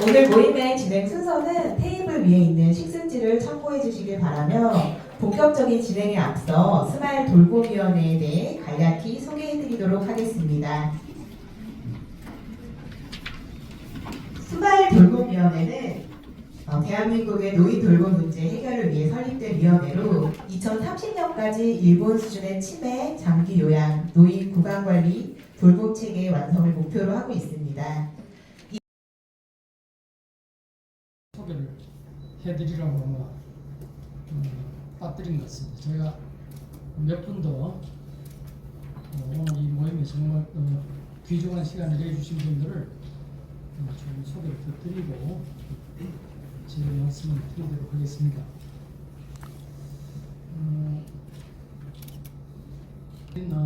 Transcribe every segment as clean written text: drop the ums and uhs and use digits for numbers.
오늘 모임의 진행 순서는 테이블 위에 있는 식습지를 참고해 주시길 바라며 본격적인 진행에 앞서 스마일 돌봄위원회에 대해 간략히 소개해 드리도록 하겠습니다. 스마일 돌봄위원회는 대한민국의 노인 돌봄 문제 해결을 위해 설립된 위원회로 2030년까지 일본 수준의 치매, 장기 요양, 노인 구강관리, 돌봄 체계 완성을 목표로 하고 있습니다. 소개를 해드리라고 아마 빠뜨린 것 같습니다. 제가 몇 분 더 오늘 이 모임에 정말 귀중한 시간을 내주신 분들을 좀 소개를 더 드리고 제 말씀을 드리도록 하겠습니다.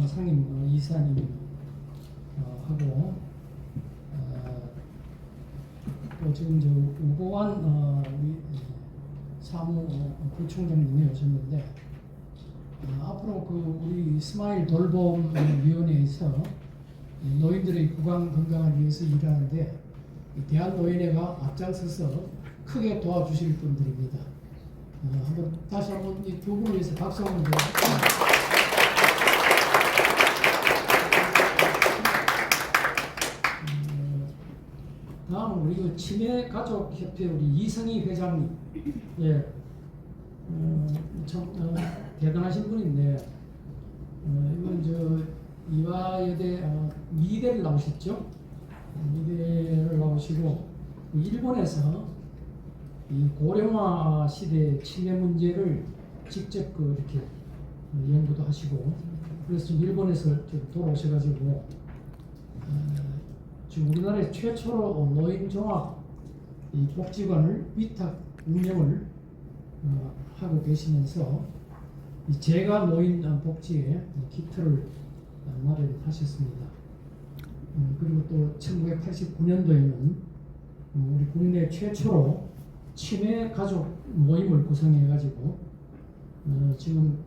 상임 이사님 하고 또 지금 저 우보환 우리 사무부총장님이 오셨는데 앞으로 그 우리 스마일 돌봄위원회에서 노인들의 구강 건강을 위해서 일하는데 대한노인회가 앞장서서 크게 도와주실 분들입니다. 한번 다시 한번 이 두 분을 위해서 박수 한번 드립니다. 다음 우리 그 치매 가족 협회 우리 이성희 회장님, 예, 참 대단하신 분인데 이건 저 이화여대 미대를 나오셨죠? 미대를 나오시고 일본에서 이 고령화 시대 치매 문제를 직접 이렇게 연구도 하시고 그래서 지금 일본에서 좀 돌아오셔가지고 지금 우리나라에 최초로 노인 종합 이 복지관을 위탁 운영을 하고 계시면서 이 제가 노인 복지에 키트를 마련하셨습니다. 그리고 또 1989년도에는 우리 국내 최초로 치매 가족 모임을 구성해가지고 지금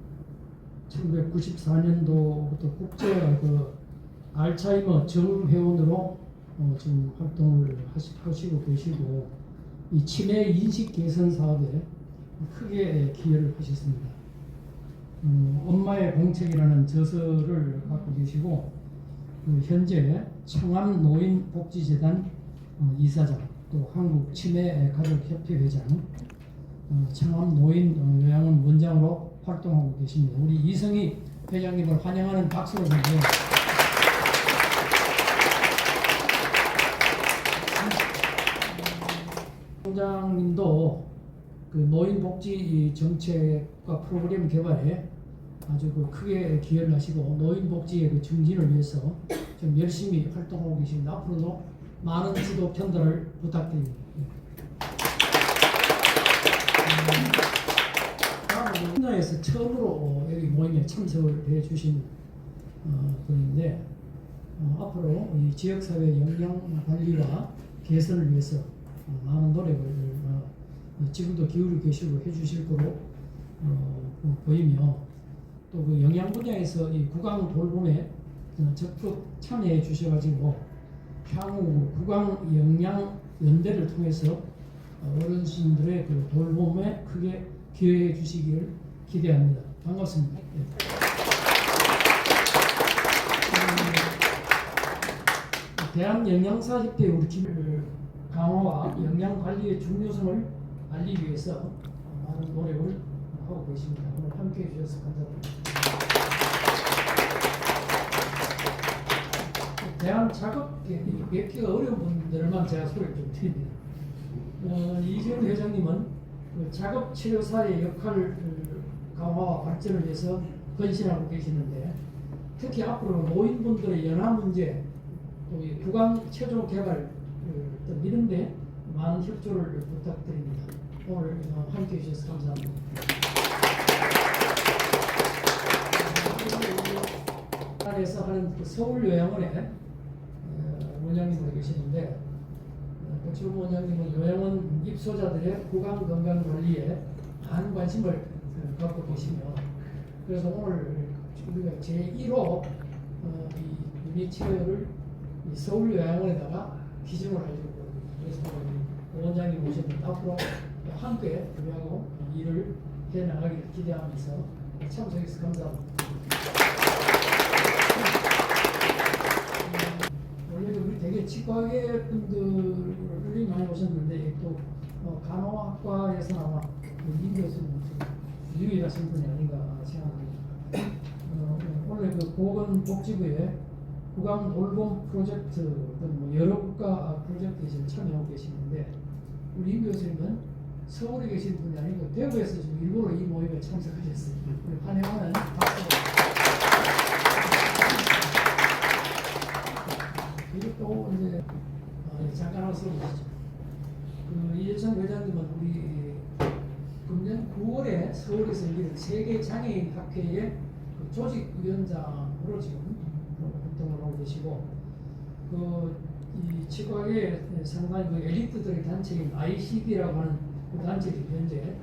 1994년도부터 국제 알츠하이머 정회원으로 지금 활동을 하시고 계시고 이 치매 인식 개선 사업에 크게 기여를 하셨습니다. 엄마의 공책이라는 저서를 갖고 계시고 현재 청암 노인복지재단 이사장 또 한국 치매 가족협회 회장 청암 노인 요양원 원장으로 활동하고 계십니다. 우리 이성희 회장님을 환영하는 박수로 드리고요. 총장님도 그 노인복지 정책과 프로그램 개발에 아주 크게 기여를 하시고 노인복지의 그 증진을 위해서 좀 열심히 활동하고 계십니다. 앞으로도 많은 지도 편들을 부탁드립니다. 다음은 현장에서 처음으로 여기 모임에 참석을 해주신 분인데 앞으로 이 지역사회 영양관리와 개선을 위해서 많은 노력을 지금도 기울이고 계시고 해주실 거로 보이며 또 그 영양 분야에서 이 구강 돌봄에 적극 참여해 주셔가지고 향후 구강 영양 연대를 통해서 어르신들의 그 돌봄에 크게 기여해 주시기를 기대합니다. 반갑습니다. 네. 대한영양사협회 우리 기술 강화와 영양관리의 중요성을 알리기 위해서 많은 노력을 하고 계십니다. 오늘 함께해 주셔서 감사합니다. 대한 작업 맺기가 어려운 분들만 제가 소개를 좀 드립니다. 이재훈 회장님은 그 작업 치료사의 역할 강화와 발전을 위해서 헌신하고 계시는데 특히 앞으로 노인분들의 연화 문제 또 구강 체조 개발 이런 데 많은 협조를 부탁드립니다. 오늘 함께해 주셔서 감사합니다. 에서 하는 그 서울요양원에 원장님으로 계시는데 고철 원장님은 요양원 입소자들의 구강 건강 관리에 많은 관심을 갖고 계시며 그래서 오늘 우리가 제1호 이 유니체어를 서울요양원에다가 기증을 하려고 그래서 본부장님 모셨는데 앞으로 함께 우리하고 일을 해나가기를 기대하면서 참석해서 감사합니다. 원래 우리 되게 치과계 분들이 많이 오셨는데 또 간호학과에서 아마 임 교수님 유일하신 분이 아닌가 생각합니다. 원래 그 보건복지부에 구강 돌봄 프로젝트 등 뭐 여러 국가 프로젝트에 지금 참여하고 계시는데 우리 임 교수님은 서울에 계신 분이 아니고 대구에서 지금 일부러 이 모임에 참석하셨어요. 우리 환영하는 박수. 그리고 또 이제 잠깐 와서 보시죠. 그 이재성 회장님은 우리 금년 9월에 서울에서 열린 세계 장애인 학회의 그 조직위원장으로 지금 활동을 하고 계시고 이 치과계 상당히 그 엘리트들의 단체인 ICD라고 하는 그 단체를 현재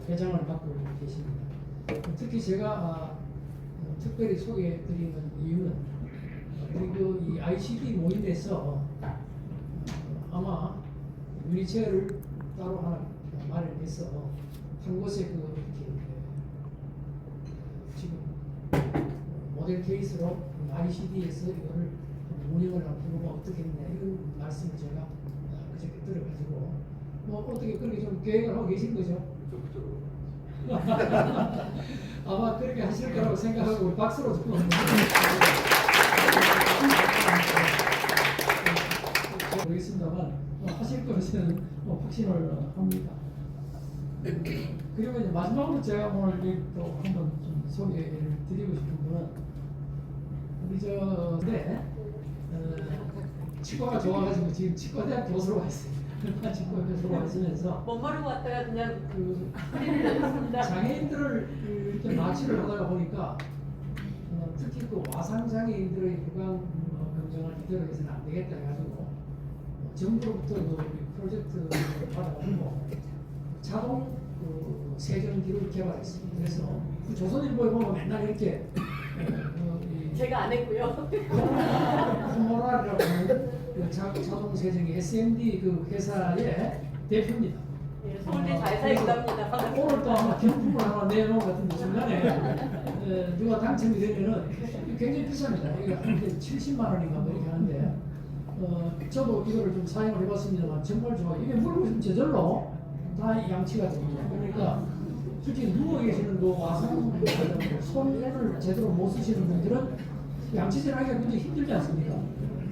회장을 맡고 계십니다. 특히 제가 특별히 소개해드리는 이유는 그리고 이 ICD 모임에서 아마 유니체어를 따로 하나 마련해서 한 곳에 그 이렇게 지금 모델 케이스로 ICD에서 이거를 운영을 하면 어떻겠냐 이런 말씀을 제가 그저께 들어가지고 뭐 어떻게 그렇게 좀 계획을 하고 계신 거죠? 아마 그렇게 하실 거라고 생각하고 박수로 좀 모르겠습니다만 하실 것은 확신을 합니다. 그리고 이제 마지막으로 제가 오늘 또 한번 좀 소개를 드리고 싶은 분은 우리 치과가 좋아가지고 지금 치과대학 교수로 와 있습니다. 치과 교수로 와 있으면서 못 모르고 왔다가 그냥 그 허리를 잡습니다. 장애인들을 이렇게 마취를 하다가 보니까 특히 그 와상 장애인들의 구강 검정을 이대로 해서는 안 되겠다 해가지고 정부로부터 그 프로젝트를 받아가지고 자동 세정기를 개발했습니다. 그래서 그 조선일보에 보면 맨날 이렇게 제가 안 했고요. 코모라라고 하는 그 자동 세정기 SMD 그 회사의 대표입니다. 네, 서울대 자회사입니다. 오늘 또 아마 경품을 하나 내놓은 것 같은데 중간에 누가 당첨이 되면은 굉장히 비쌉니다. 이게 한 70만 원인가 뭐 이렇게 하는데 저도 이거를 좀 사용을 해봤습니다만 정말 좋아요. 이게 물고 있으면 저절로 다 양치가 됩니다. 그러니까 솔직히 누워 계시는 그 와상 손을 제대로 못 쓰시는 분들은 양치질 하기가 굉장히 힘들지 않습니까?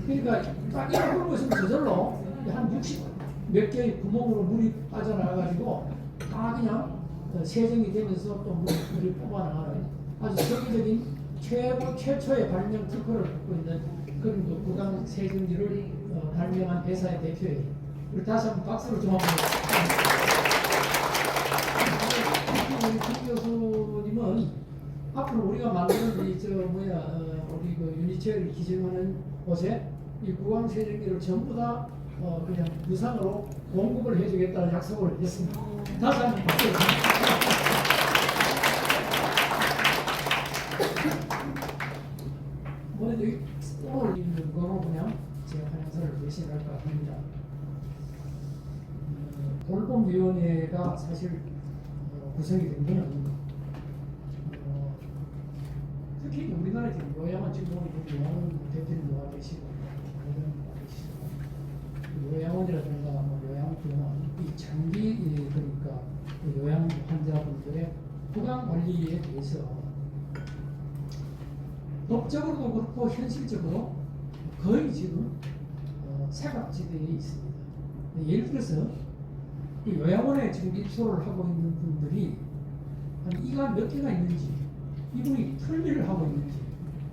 그러니까 딱 이렇게 물고 있으면 저절로 한 60 몇 개의 구멍으로 물이 빠져나가가지고 다 그냥 세정이 되면서 또 물이 뽑아나가는 아주 세계적인 최초의 발명 특허를 갖고 있는 그런 그 구강 세정기를 발명한 회사의 대표예요. 우리 다시 한번 박수를 좀 한번. 우리 김 교수님은 앞으로 우리가 만드는 우리 그 유니체어를 기증하는 곳에 이 구강 세정기를 전부 다 그냥 무상으로 공급을 해주겠다는 약속을 했습니다. 다시 한번 박수. 오늘 있는 거로 그냥 제가 환영사를 대신할까 합니다. 돌봄위원회가 사실 구성이 된 거는 특히 우리나라에 지금 요양원 지금 요양원 대표님 모아 계시고 요양원이라든가 뭐 요양병원 이 장기 그러니까 그 요양 환자분들의 구강 관리에 대해서 법적으로도 그렇고 현실적으로 거의 지금 사각지대에 있습니다. 예를 들어서 이 요양원에 지금 입소를 하고 있는 분들이 한 이가 몇 개가 있는지, 이분이 틀니를 하고 있는지,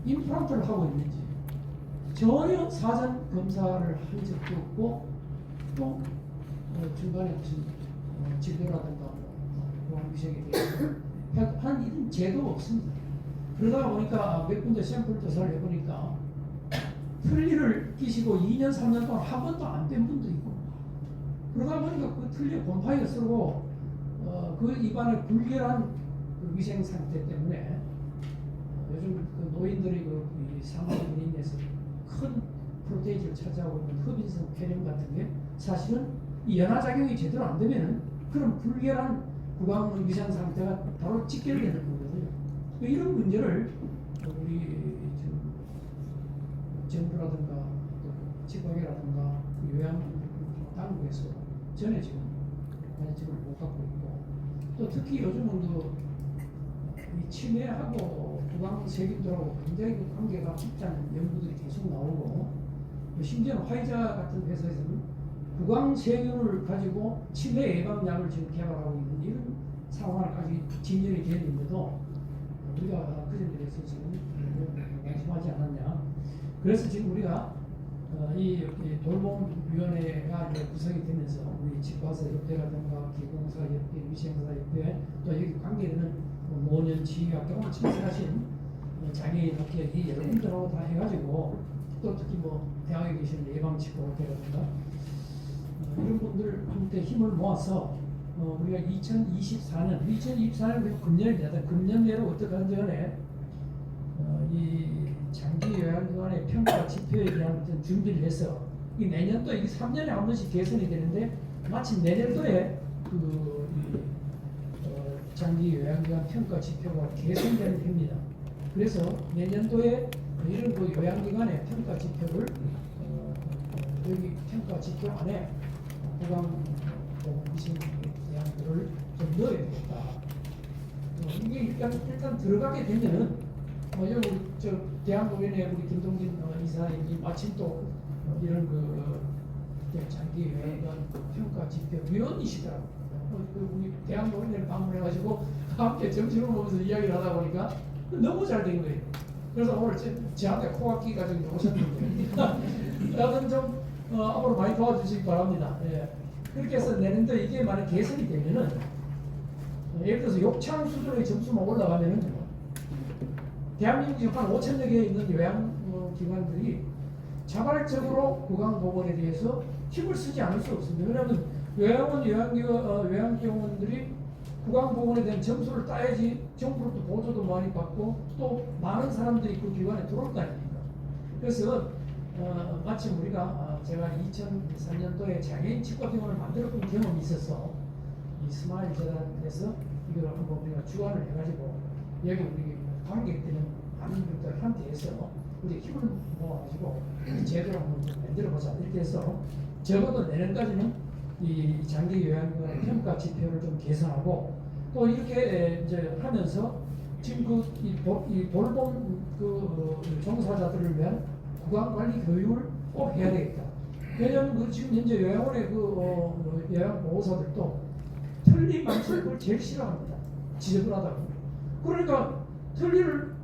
임플란트를 하고 있는지 전혀 사전 검사를 한 적도 없고 또 중간에 무슨 진료라든가 보안위생에 대해서 한 이런 제도가 없습니다. 그러다 보니까 몇 군데 샘플 조사를 해보니까 틀니를 끼시고 2년, 3년 동안 한 번도 안 뺀 분도 있고 그러다 보니까 그 틀니에 곰팡이가 쓰고 그 입안의 불결한 그 위생 상태 때문에 요즘 그 노인들이 그 사망으로 인해서 큰 프로테이지를 차지하고 있는 흡인성 폐렴 같은 게 사실은 이 연화작용이 제대로 안 되면은 그런 불결한 구강 위장 상태가 바로 직결되는 거거든요. 이런 문제를 우리 지금 정부라든가 치과계라든가 요양 당국에서 전에 지금 관심을 못 갖고 있고, 또 특히 요즘은 이 치매하고 구강 세균들하고 굉장히 그 관계가 깊다는 연구들이 계속 나오고, 심지어는 화이자 같은 회사에서는 구강 세균을 가지고 치매 예방약을 지금 개발하고 있는 이런 상황까지 진전이 되었는데도 우리가 그런 데 대해서 지금 관심하지 않았냐. 그래서 지금 우리가 이 돌봄위원회가 이제 구성이 되면서 우리 치과사 협회라든가 기공사 협회, 위생사 협회, 또 여기 관계되는 노년 치의학교를 참석하신 장애인 학회이 여러분들하고 다 해가지고, 또 특히 대학에 계신 예방치과학회라든가 이런 분들한테 힘을 모아서 우리가 2024년 금년입니다. 금년 내로 어떻게 하는 전에 이 장기 요양기관의 평가 지표에 대한 어떤 준비를 해서 이 내년도 이게 3년에 한 번씩 개선이 되는데, 마침 내년도에 장기 요양기관 평가 지표가 개선되는 해입니다. 그래서 내년도에 이런 요양기관의 평가 지표를 여기 평가 지표 안에 구강 위생 대안들을 좀 넣어야 되겠다. 이게 일단 들어가게 되면은 여기 저 대한고변의 우리 김동진 이사님이 마침 또 이런 장기 요양기관 평가 지표 위원이시더라고요. 우리 대한고변을 방문해가지고 함께 점심을 먹으면서 이야기를 하다 보니까 너무 잘 된 거예요. 그래서 오늘 저한테 코가 끼가지고 오셨는데 여러분 좀 앞으로 많이 도와주시기 바랍니다. 예. 그렇게 해서 내년도 이게 만약 개선이 되면은, 예를 들어서 욕창 수준의 점수만 올라가면은 대한민국 지금 한 5천여 개 있는 요양기관들이 자발적으로 구강보건에 대해서 힘을 쓰지 않을 수 없습니다. 왜냐하면 요양병원들이 구강보건에 대한 점수를 따야지 정부로부터 보조도 많이 받고 또 많은 사람들이 그 기관에 들어올 거 아닙니까? 그래서 마침 우리가 제가 2003년도에 장애인 치과병원을 만들었던 경험이 있어서 이 스마일 재단에서 이걸 한번 우리가 주관을 해가지고 여기 우리 관객들은 많은 분들한테 해서 우리 힘을 모아가지고 제도를 한번 만들어보자 이렇게 해서 적어도 내년까지는 이 장기 요양기관의 평가 지표를 좀 개선하고, 또 이렇게 이제 하면서 지금 이 돌봄 종사자들을 위한 구강 관리 교육을 꼭 해야 되겠다. 왜냐하면 지금 현재 요양원의 요양 보호사들도 틀니 만지는 걸 제일 싫어합니다. 지저분하다고. 그러니까 틀니를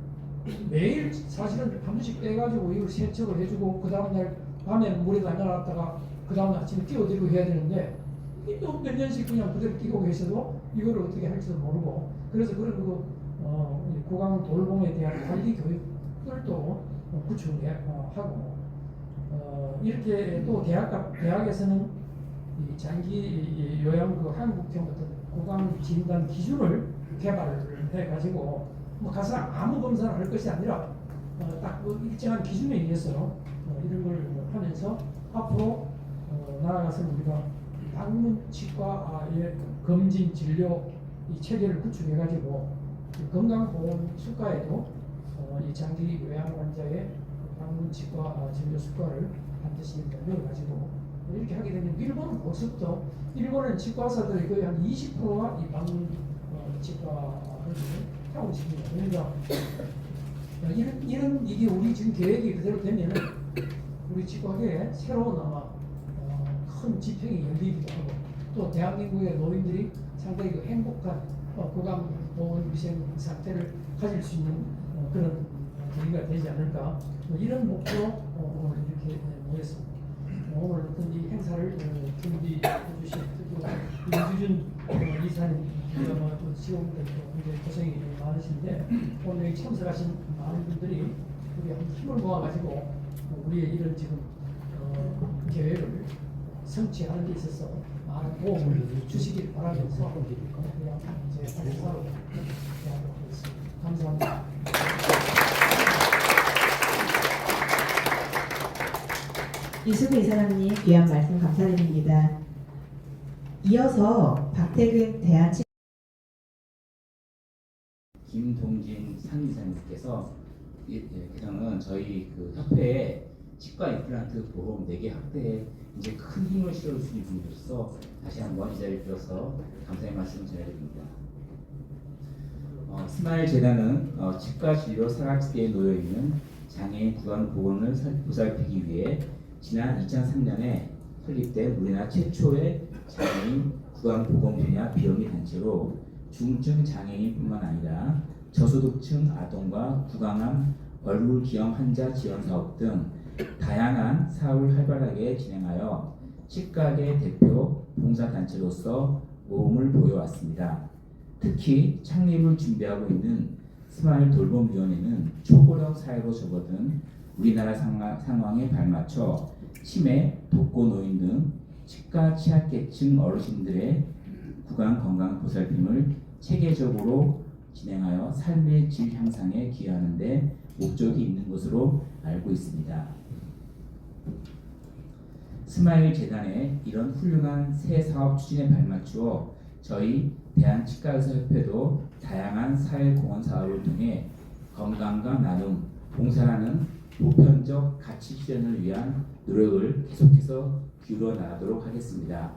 매일 사실은 한 번씩 빼가지고 이걸 세척을 해주고, 그 다음날 밤에는 물에 담가놨다가 그 다음 아침에 끼워드리고 해야 되는데, 또 몇 년씩 그냥 그대로 끼고 계셔도 이걸 어떻게 할지도 모르고, 그래서 그런 구강 돌봄에 대한 관리 교육을 또 구축하고, 이렇게 또 대학에서는 이 장기 요양 한국형 어떤 구강 진단 기준을 개발을 해가지고 가서 아무 검사를 할 것이 아니라 딱 일정한 기준에 의해서 이런 걸 하면서 앞으로 나아가서 우리가 방문치과의 검진 진료 이 체계를 구축해가지고 건강보험 수가에도 이 장기 요양 환자의 방문치과 진료 수가를 반드시 넣어가지고 이렇게 하게 되면 일본은 벌써부터 일본은 치과사들이 거의 한 20%가 이 방문치과를 하고 있습니다. 그러니까 이게 우리 지금 계획이 그대로 되면은 우리 치과계에 새로운 아마 큰 지평이 열리기도 하고, 또 대한민국의 노인들이 상당히 행복한 구강보건 위생 상태를 가질 수 있는 그런 계기가 되지 않을까, 이런 목표로 오늘 이렇게 모였습니다. 오늘 어떤 이 행사를 준비해 주신 특히 윤주준 이사님, 지원분들 굉장히 고생이 많으신데 오늘 여기 참석하신 많은 분들이 우리 한번 힘을 모아가지고 우리의 이런 지금 계획을 성취하는 데 있어서 많은 도움을 주시길 바라면서 그냥 제 발사로 대하도록 하겠습니다. 감사합니다. 이수구 이사장님 귀한 말씀 감사드립니다. 이어서 박태근 대한 김동진 상임이사님께서 그냥 저희 그 협회에 치과 임플란트 보험 4개 확대에 이제 큰 힘을 실어주신 분으로서 다시 한번 이 자리를 빌어서 감사의 말씀을 전해드립니다. 스마일 재단은 치과 진료 사각지대에 놓여 있는 장애인 구강 보건을 보살피기 위해 지난 2003년에 설립된 우리나라 최초의 장애인 구강 보건 분야 비영리 단체로 중증 장애인뿐만 아니라 저소득층 아동과 구강암 얼굴 기형 환자 지원 사업 등 다양한 사업을 활발하게 진행하여 치과계 대표 봉사단체로서 모험을 보여왔습니다. 특히 창립을 준비하고 있는 스마일 돌봄위원회는 초고령 사회로 접어든 우리나라 상황에 발맞춰 치매, 독거노인 등 치과 취약계층 어르신들의 구강 건강 보살핌을 체계적으로 진행하여 삶의 질 향상에 기여하는 데 목적이 있는 것으로 알고 있습니다. 스마일 재단의 이런 훌륭한 새 사업 추진에 발맞추어 저희 대한치과의사협회도 다양한 사회공헌 사업을 통해 건강과 나눔, 봉사라는 보편적 가치 실현을 위한 노력을 계속해서 기울여 나가도록 하겠습니다.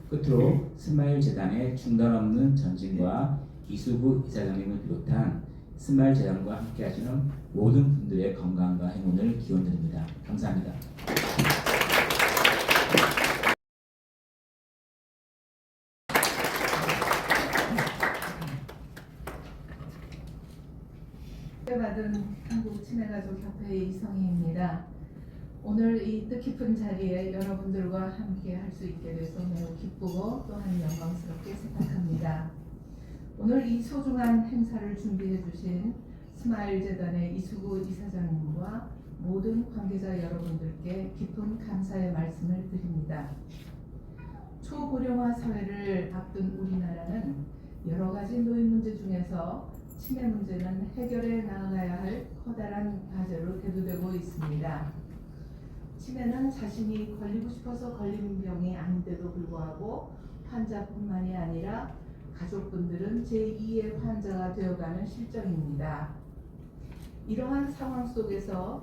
끝으로 스마일 재단의 중단 없는 전진과 이수부 이사장님을 비롯한 스마일 재단과 함께 하시는 모든 분들의 건강과 행운을 기원드립니다. 감사합니다. 받은 한국치매가족협회의 이성희입니다. 오늘 이 뜻깊은 자리에 여러분들과 함께 할 수 있게 돼서 매우 기쁘고 또한 영광스럽게 생각합니다. 오늘 이 소중한 행사를 준비해 주신 스마일 재단의 이수구 이사장님과 모든 관계자 여러분들께 깊은 감사의 말씀을 드립니다. 초고령화 사회를 앞둔 우리나라는 여러 가지 노인 문제 중에서 치매 문제는 해결해 나가야 할 커다란 과제로 대두되고 있습니다. 치매는 자신이 걸리고 싶어서 걸린 병이 아닌데도 불구하고 환자뿐만이 아니라 가족분들은 제2의 환자가 되어가는 실정입니다. 이러한 상황 속에서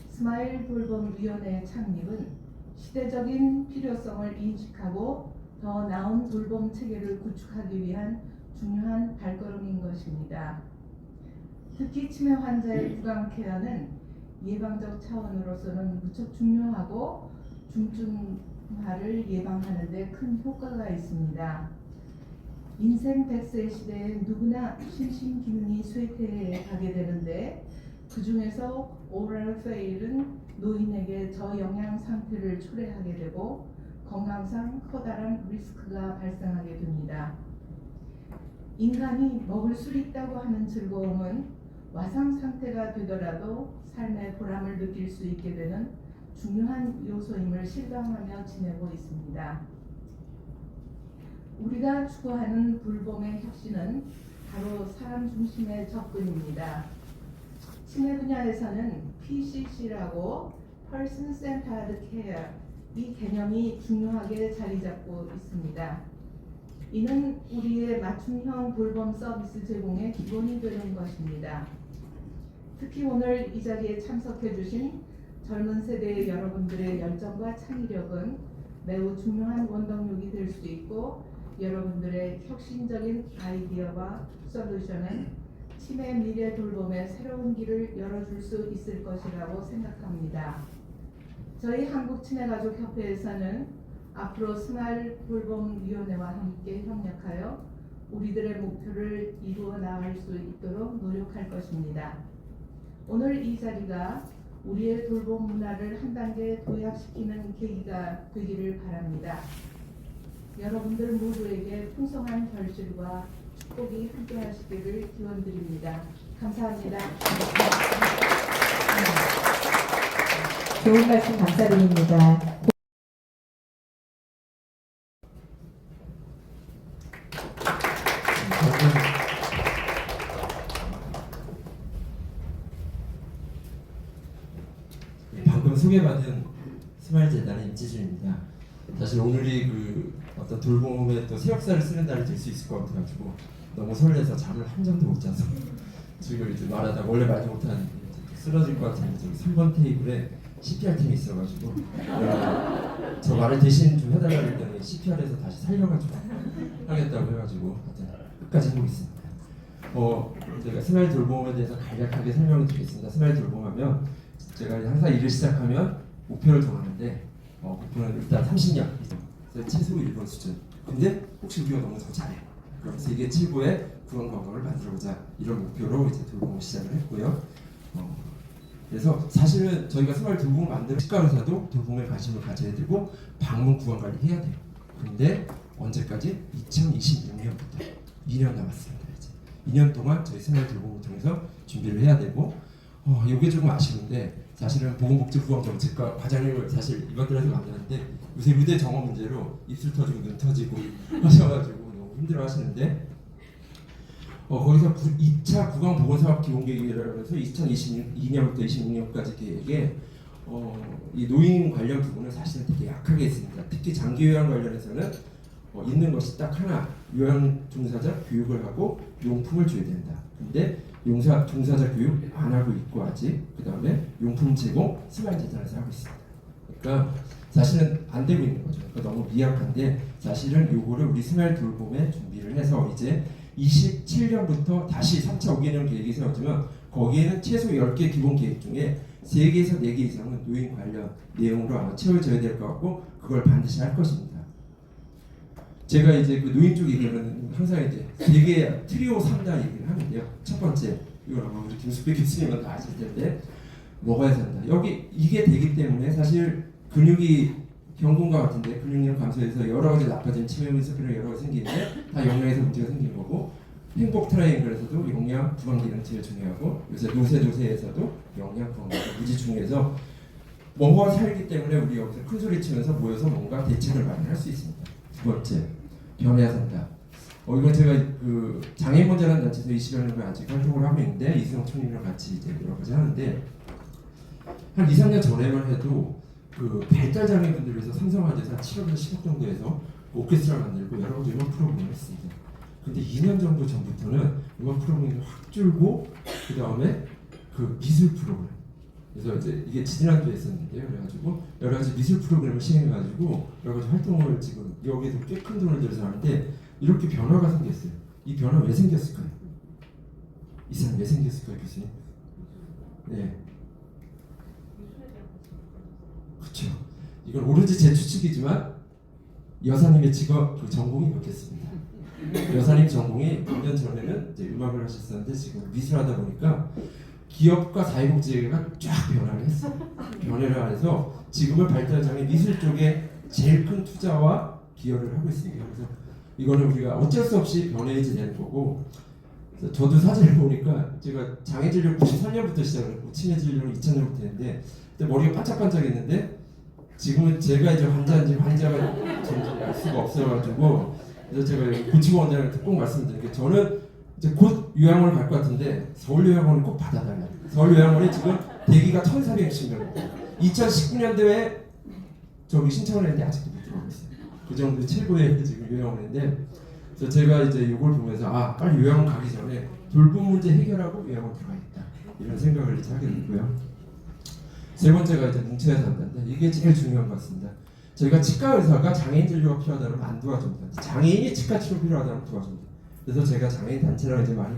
스마일 돌봄위원회의 창립은 시대적인 필요성을 인식하고 더 나은 돌봄 체계를 구축하기 위한 중요한 발걸음인 것입니다. 특히 치매 환자의 구강 케어는 예방적 차원으로서는 무척 중요하고 중증화를 예방하는 데 큰 효과가 있습니다. 인생 100세 시대에 누구나 심신 기능이 쇠퇴해 가게 되는데 그 중에서 오럴 페일은 노인에게 저영양 상태를 초래하게 되고 건강상 커다란 리스크가 발생하게 됩니다. 인간이 먹을 수 있다고 하는 즐거움은 와상 상태가 되더라도 삶의 보람을 느낄 수 있게 되는 중요한 요소임을 실감하며 지내고 있습니다. 우리가 추구하는 돌봄의 혁신은 바로 사람 중심의 접근입니다. 치매 분야에서는 PCC라고 Person Centered Care 이 개념이 중요하게 자리 잡고 있습니다. 이는 우리의 맞춤형 돌봄 서비스 제공의 기본이 되는 것입니다. 특히 오늘 이 자리에 참석해 주신 젊은 세대의 여러분들의 열정과 창의력은 매우 중요한 원동력이 될 수 있고 여러분들의 혁신적인 아이디어와 솔루션은 치매 미래 돌봄의 새로운 길을 열어줄 수 있을 것이라고 생각합니다. 저희 한국치매가족협회에서는 앞으로 스마일 돌봄위원회와 함께 협력하여 우리들의 목표를 이루어 나갈 수 있도록 노력할 것입니다. 오늘 이 자리가 우리의 돌봄 문화를 한 단계 도약시키는 계기가 되기를 바랍니다. 여러분들 모두에게 풍성한 결실과 축복이 함께 하시기를 기원드립니다. 감사합니다. 좋은 말씀 감사드립니다. 방금 소개받은 스마일 재단의 임지준입니다. 사실 오늘이 어떤 어떤 돌봄에 또 새역사를 쓰는 날이 될 수 있을 것 같아가지고 너무 설레서 잠을 한 잠도 못 자서 지금 이제 말하다가 원래 말도 못하는 쓰러질 것 같은데 저기 3번 테이블에 CPR 팀이 있어가지고 저 말을 대신 좀 해달라고 했더니 CPR에서 다시 살려가지고 하겠다고 해가지고 하여튼 끝까지 해보겠습니다. 제가 스마일 돌봄에 대해서 간략하게 설명을 드리겠습니다. 스마일 돌봄하면 제가 항상 일을 시작하면 목표를 정하는데 목표는 일단 30년 최소 일본 수준. 근데 혹시 우리가 너무 더 잘해. 그럼 세계 최고의 구강 건강을 만들어보자. 이런 목표로 이제 돌봄을 시작을 했고요. 그래서 사실은 저희가 스마일 돌봄을 만드는 치과 의사도 돌봄에 관심을 가져야 되고 방문 구강 관리 해야 돼요. 근데 언제까지? 2026년부터 2년 남았습니다. 이제 2년 동안 저희 스마일 돌봄을 통해서 준비를 해야 되고 이게 조금 아쉬운데 사실은 보건복지구강정책과 과장님을 사실 이번 달에서 만났는데 요새 의대 정원 문제로 입술 터지고 눈 터지고 하셔가지고 너무 힘들어하시는데 거기서 2차 구강보건사업기본계획이라고 해서 2022년부터 26년까지 계획에 이 노인 관련 부분은 사실은 되게 약하게 있습니다. 특히 장기 요양 관련해서는 있는 것이 딱 하나, 요양 종사자 교육을 하고 용품을 줘야 된다. 근데 종사자 교육 안 하고 있고 아직 그 다음에 용품 제공 스마일 재단에서 하고 있습니다. 그러니까 사실은 안 되고 있는 거죠. 그러니까 너무 미약한데 사실은 요거를 우리 스마일 돌봄에 준비를 해서 이제 27년부터 다시 3차 5개년 계획이 세워지면 거기에는 최소 10개 기본 계획 중에 3개에서 4개 이상은 노인 관련 내용으로 아마 채워져야 될 것 같고 그걸 반드시 할 것입니다. 제가 이제 그 노인 쪽 얘기는 항상 이제 3개 트리오 3단 얘기를 하는데요. 첫 번째, 이걸 아마 우리 김숙배 교수님은 다 아실 텐데 먹어야 산다. 여기 이게 되기 때문에 사실 근육이 경군과 같은데 근육량 감소해서 여러 가지 나빠진 치매물 습관이 여러 가지 생기는데 다 영양에서 문제가 생기는 거고 행복 트라이앵글에서도 영양 구강 기능 제일 중요하고 요새 노세에서도 영양 구강 무지 중요해서 먹어 살기 때문에 우리 여기서 큰 소리 치면서 모여서 뭔가 대책을 마련할 수 있습니다. 두 번째, 변해야 산다. 이건 제가 그 장애인권자라는 단체에서 20여 년간 아직 활동을 하고 있는데 이승용 총리랑 같이 이제 여러 가지 하는데 한 2, 3년 전에만 해도 그 발달 장애인분들 위해서 삼성화재에서 7억에서 10억 정도 해서 오케스트라 만들고 여러 가지 음악 프로그램을 했습니다. 근데 2년 정도 전부터는 음악 프로그램이 확 줄고 그 다음에 그 미술 프로그램 그래서 이제 이게 지난주에 했었는데요. 그래가지고 여러 가지 미술 프로그램을 시행해가지고 여러 가지 활동을 지금 여기에도 꽤 큰 돈을 들여서 하는데 이렇게 변화가 생겼어요. 이 변화 왜 생겼을까요? 이 사람 왜 생겼을까요, 교수님? 네. 그렇죠. 이건 오로지 제 추측이지만 여사님의 직업 그 전공이 바뀌었습니다. 여사님 전공이 5년 전에는 이제 음악을 하셨었는데 지금 미술하다 보니까 기업과 사회복지회가 쫙 변화를 했어요. 변화를 해서 지금은 발달장애 미술 쪽에 제일 큰 투자와 기여를 하고 있습니다. 그래서 이거는 우리가 어쩔 수 없이 변해야지 되는 거고 그래서 저도 사진을 보니까 제가 장애진료 93년부터 시작을 했고 치매진료는 2000년부터 했는데 그때 머리가 반짝반짝했는데 지금은 제가 이제 환자가 점점 알 수가 없어가지고 그래서 제가 고치고 원장님한테 꼭 말씀드린 게 저는 이제 곧 요양원을 갈 것 같은데 서울 요양원을 꼭 받아달라고. 서울 요양원이 지금 대기가 1,460명입니다. 2019년도에 저기 신청을 했는데 아직도 못 들어오고 있어요. 그 정도 최고의 지금 요양원인데 그래서 제가 이제 이걸 보면서 빨리 요양원 가기 전에 돌봄 문제 해결하고 요양원 들어가야겠다 이런 생각을 이제 하게 됐고요. 세 번째가 이제 뭉쳐야 산다인데 이게 제일 중요한 것 같습니다. 저희가 치과 의사가 장애인 진료가 필요하다면 안 도와줍니다. 장애인이 치과 치료 필요하다면 도와줍니다. 그래서 제가 장애인 단체랑 이제 많이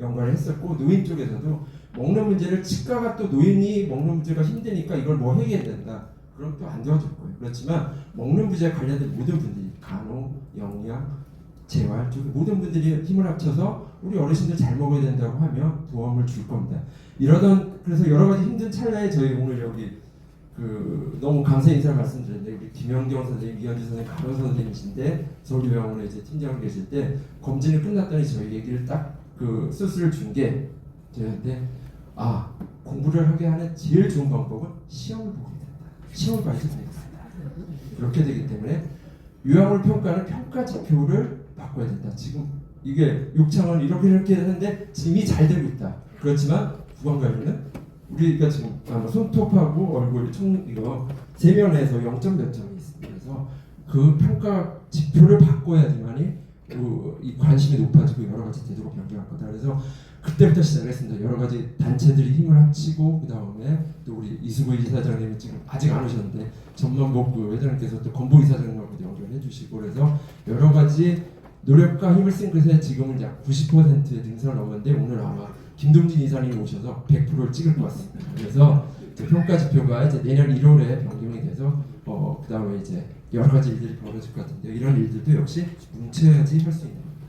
연관을 했었고 노인 쪽에서도 먹는 문제를 치과가 또 노인이 먹는 문제가 힘드니까 이걸 뭐 해결해야 된다. 그럼 또 안 도와줄 거예요. 그렇지만 먹는 문제에 관련된 모든 분들이 간호, 영양, 재활 쪽 모든 분들이 힘을 합쳐서 우리 어르신들 잘 먹어야 된다고 하면 도움을 줄 겁니다. 그래서 여러 가지 힘든 찰나에 저희 오늘 여기 너무 감사 인사를 말씀드렸는데 우리 김영경 선생님, 이현주 선생님, 간호 선생님이신데 서울요양원에 이제 팀장으로 계실 때 검진이 끝났더니 저희 얘기를 딱 수술을 준 게 저희한테 공부를 하게 하는 제일 좋은 방법은 시험을 보게 된다. 시험을 봐야지 됩니다. 그렇게 되기 때문에 요양원 평가는 평가 지표를 바꿔야 된다. 지금 이게 욕창은 이렇게 하는데 이미 잘 되고 있다. 그렇지만 구강관리는 우리가 지금 손톱하고 얼굴 이거 세면에서 0점 몇 점이 있습니다. 그래서 그 평가 지표를 바꿔야지만이 이 관심이 높아지고 여러 가지 제도가 변경할 거다. 그래서 그때부터 시작했습니다. 여러 가지 단체들이 힘을 합치고 그 다음에 또 우리 이수구 이사장님이 지금 아직 안 오셨는데 전만복 그 회장님께서 또 건보 이사장님하고 연결해 주시고 그래서 여러 가지 노력과 힘을 쓴 것에 지금은 약 90%의 등산을 넘었는데 오늘 아마 김동진 이사님이 오셔서 100%를 찍을 것 같습니다. 그래서 이제 평가 지표가 이제 내년 1월에 변경이 돼서 그 다음에 이제 여러 가지 일들이 벌어질 것 같은데요. 이런 일들도 역시 뭉쳐야지 할 수 있는 겁니다.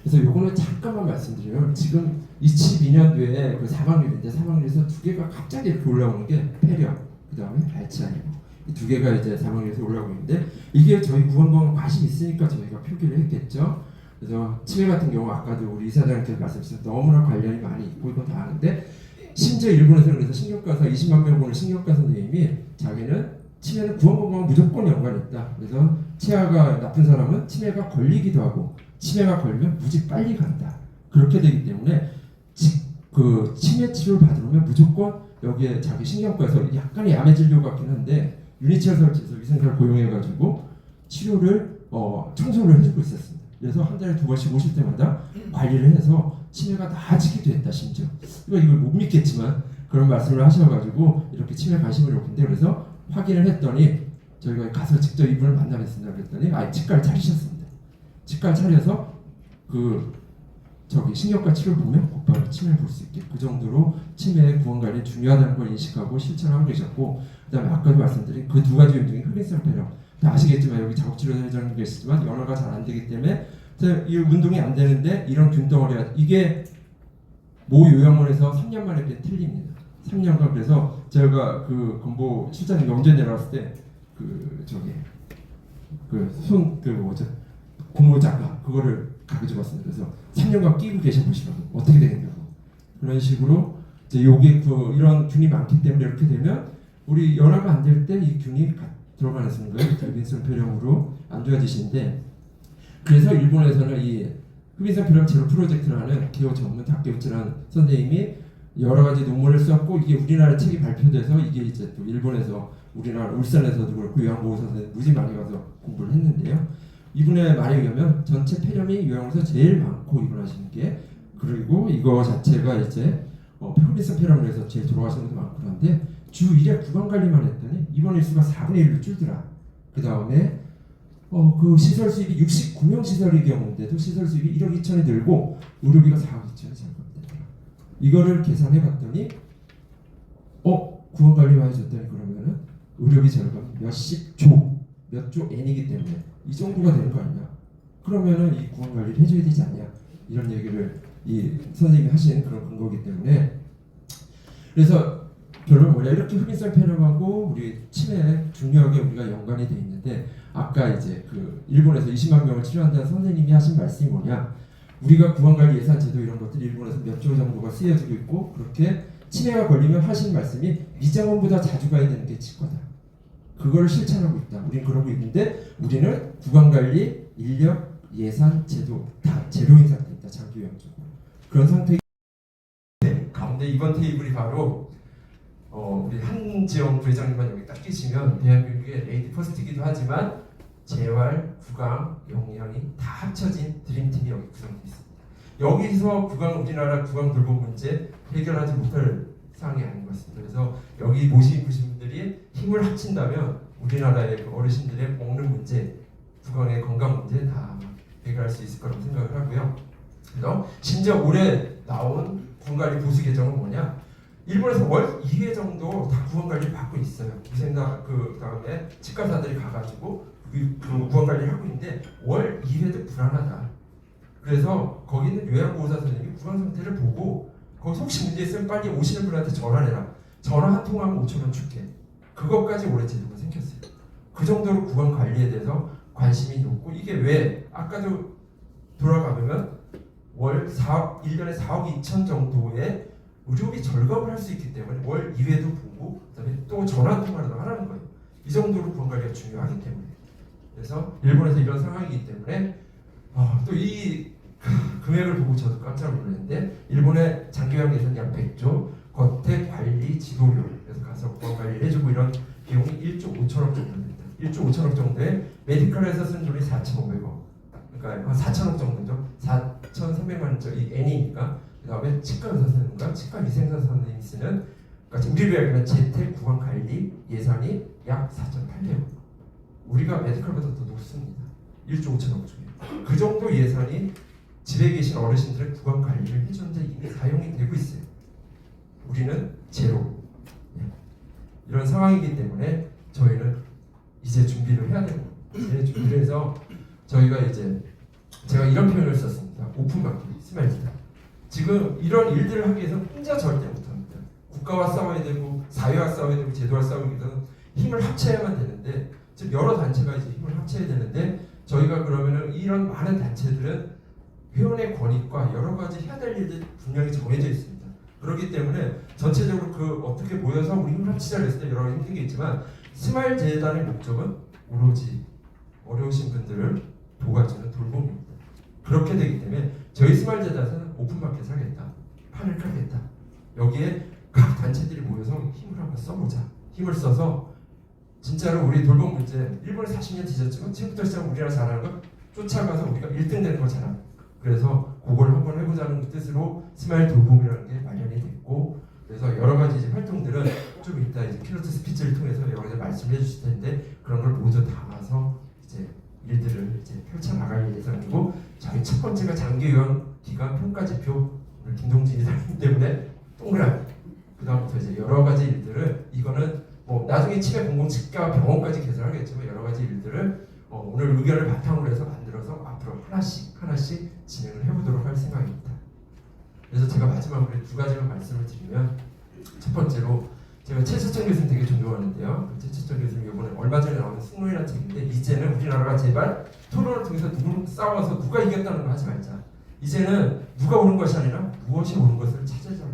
그래서 요거는 잠깐만 말씀드리면 지금 22년도에 그 사망률인데 사망률에서 두 개가 갑자기 이렇게 올라오는 게 폐렴, 그 다음에 알츠하이머 이 두 개가 이제 사망률에서 올라오고 있는데 이게 저희 구강건강 관심 있으니까 저희가 표기를 했겠죠. 그래서 치매 같은 경우 아까도 우리 이사장님께서 말씀하셨듯이 너무나 관련이 많이 있고 이건 다 아는데 심지어 일본에서는 그래서 신경과사 20만 명 보는 신경과 선생님이 자기는 치매는 구강건강과 무조건 연관이 있다. 그래서 치아가 나쁜 사람은 치매가 걸리기도 하고 치매가 걸리면 무지 빨리 간다. 그렇게 되기 때문에 그 치매 치료를 받으면 무조건 여기에 자기 신경과에서 약간의 야매 진료 같긴 한데 유니체어 설치해서 위생사를 고용해가지고 치료를 청소를 해주고 있었습니다. 그래서 한 달에 2번씩 오실 때마다 관리를 해서 치매가 나아지기도 했다. 심지어 이걸 못 믿겠지만 그런 말씀을 하셔가지고 이렇게 치매 관심을 높은데 그래서 확인을 했더니 저희가 가서 직접 이분을 만나겠습니다. 그랬더니 치과를 차리셨습니다. 치과를 차려서 신경과 치료를 보면 곧바로 치매를 볼 수 있게 그 정도로 치매의 구강관리 중요하다는 걸 인식하고 실천하고 계셨고 그다음에 아까도 말씀드린 그 두 가지 중에 흡인성 폐렴 다 아시겠지만 여기 작업치료회장님 계시지만 연화가 잘 안 되기 때문에 이 운동이 안 되는데 이런 균덩어리가 이게 모 요양원에서 3년 만에 뺀 틀립니다. 3년간 그래서 제가 그 건보 실장님 영재 내려왔을 때 고모 작가 그거를 가져왔습니다. 그래서 3년간 끼고 계셔 보시라고 어떻게 되겠냐고 그런 식으로 이제 요게 이런 균이 많기 때문에 이렇게 되면 우리 연화가 안 될 때 이 균이 들어가는 거예요. 흡인성 폐렴으로 안 좋아지시는데 그래서 일본에서는 이 흡인성 폐렴 제로 프로젝트를 하는 기호 전문 다케우치라는 선생님이 여러 가지 논문을 썼고 이게 우리나라 책이 발표돼서 이게 이제 또 일본에서 우리나라 울산에서도 그렇고 요양보호사들 무지 많이 가서 공부를 했는데요. 이분의 말에 의하면 전체 폐렴이 요양원에서 제일 많고 입원하시는 게 그리고 이거 자체가 이제 흡인성 폐렴으로 해서 제일 돌아가시는 분도 많고 그런데 주 1회 구강관리만 했더니 입원 일수가 4분의 1로 줄더라. 그 다음에 그 시설 수입이 69명 시설의 경우인데도 시설 수입이 1억 2천이 들고 의료비가 4억 2천이 절감되더라. 이거를 계산해 봤더니 구강관리만 해줬더니 그러면은 의료비 절감 몇 조 N이기 때문에 이 정도가 되는 거 아니냐. 그러면은 이 구강관리를 해줘야 되지 않냐. 이런 얘기를 이 선생님이 하신 그런 근거이기 때문에 그래서 결론은 뭐냐 이렇게 흡인성 폐렴하고 우리 치매에 중요하게 우리가 연관이 돼 있는데 아까 이제 그 일본에서 20만 명을 치료한다는 선생님이 하신 말씀이 뭐냐 우리가 구강관리 예산 제도 이런 것들이 일본에서 몇 조 정도가 쓰여지고 있고 그렇게 치매가 걸리면 하신 말씀이 미장원보다 자주 가야 되는 게 치과다. 그걸 실천하고 있다. 우리는 그러고 있는데 우리는 구강관리, 인력, 예산, 제도 다 제로인 상태입니다. 장기요양적으로 그런 상태. 가운데 이번 테이블이 바로 우리 한지영 부회장님만 여기 딱 계시면 대한민국의 레이디 퍼스트이기도 하지만 재활, 구강, 영양이 다 합쳐진 드림팀이 여기 구성되어 있습니다. 여기서 우리나라 구강 돌봄 문제 해결하지 못할 상황이 아닌 것 같습니다. 그래서 여기 모신 분들이 힘을 합친다면 우리나라의 어르신들의 먹는 문제, 구강의 건강 문제 다 해결할 수 있을 거라고 생각을 하고요. 그래서 심지어 올해 나온 구강관리 보수 개정은 뭐냐? 일본에서 월 2회 정도 다 구강관리를 받고 있어요. 그 다음에 치과사들이 가가지고 그 구강관리를 하고 있는데 월 2회도 불안하다. 그래서 거기 있는 요양보호사 선생님이 구강 상태를 보고 거기서 혹시 문제 있으면 빨리 오시는 분한테 전화를 해라. 전화 한 통하면 5,000원 줄게. 그것까지 올해 제도가 생겼어요. 그 정도로 구강 관리에 대해서 관심이 높고 이게 왜 아까도 돌아가보면 1년에 4억 2천 정도의 의료비 절감을 할 수 있기 때문에 월 2회도 보고 그다음에 또 전화 한 통화라도 하라는 거예요. 이 정도로 구강 관리가 중요하기 때문에. 그래서 일본에서 이런 상황이기 때문에 또 이 금액을 보고 저도 깜짝 놀랐는데 일본의 장기요양 예산 약 100조 거택 관리 지도료 그래서 가서 구강 관리를 해주고 이런 비용이 1조 5천억 정도 됩니다. 1조 5천억 정도에 메디컬에서 쓴 돈이 4,500억. 그러니까 한 4천억 정도죠. 4,300만 원짜리 N이니까. 그 다음에 치과 의사 선생님과 치과 위생사 선생님이 쓰는 그러니까 우리 병원의 재택 구강 관리 예산이 약 4,800억. 우리가 메디컬보다 더 높습니다. 1조 5천억 중에. 그 정도 예산이 집에 계신 어르신들의 구강 관리를 해주는데 이미 사용이 되고 있어요. 우리는 제로. 이런 상황이기 때문에 저희는 이제 준비를 해야 됩니다. 이제 준비를 해서 저희가 이제 제가 이런 표현을 썼습니다. 오픈마켓, 스마일이다. 지금 이런 일들을 하기 위해서 혼자 절대 못합니다. 국가와 싸워야 되고 사회와 싸워야 되고 제도와 싸우기 위해서는 힘을 합쳐야만 되는데 즉 여러 단체가 이제 힘을 합쳐야 되는데 저희가 그러면은 이런 많은 단체들은 회원의 권익과 여러 가지 해야 될 일들이 분명히 정해져 있습니다. 그렇기 때문에 전체적으로 그 어떻게 모여서 우리 힘을 합치자 했을 때 여러 가지 힘든 게 있지만 스마일 재단의 목적은 오로지 어려우신 분들을 도와주는 돌봄입니다. 그렇게 되기 때문에 저희 스마일 재단에서는 오픈마켓 하겠다, 판을 깔겠다. 여기에 각 단체들이 모여서 힘을 한번 써보자. 힘을 써서 진짜로 우리 돌봄 문제 일본에 40년 뒤졌지만 지금부터 시작하면 우리나라 잘하는 거 쫓아가서 우리가 1등 되는 거 잘합니다. 그래서 그걸 한번 해보자는 뜻으로 스마일 돌봄이라는 게 마련이 됐고 그래서 여러 가지 이제 활동들은 좀 이따 이제 키노트 스피치를 통해서 여러 가지 말씀해 주실 텐데 그런 걸 모두 담아서 이제 일들을 이제 펼쳐 나갈 예정이고 저희 첫 번째가 장기 요양 기간 평가 지표 오늘 김동진이 달기 때문에 동그라미 그 다음부터 이제 여러 가지 일들을 이거는 뭐 나중에 치매 공공치과 병원까지 개설하겠지만 여러 가지 일들을 오늘 의견을 바탕으로 해서 만들어서 앞으로 하나씩 진행을 해보도록 할 생각입니다. 그래서 제가 마지막으로 두 가지만 말씀을 드리면 첫 번째로 제가 최수정 교수님 되게 존경하는데요. 최수정 교수님 이번에 얼마 전에 나온 승로이라는 책인데 이제는 우리나라가 제발 토론을 통해서 누구 싸워서 누가 이겼다는 거 하지 말자. 이제는 누가 오는 것이 아니라 무엇이 오는 것을 찾아자.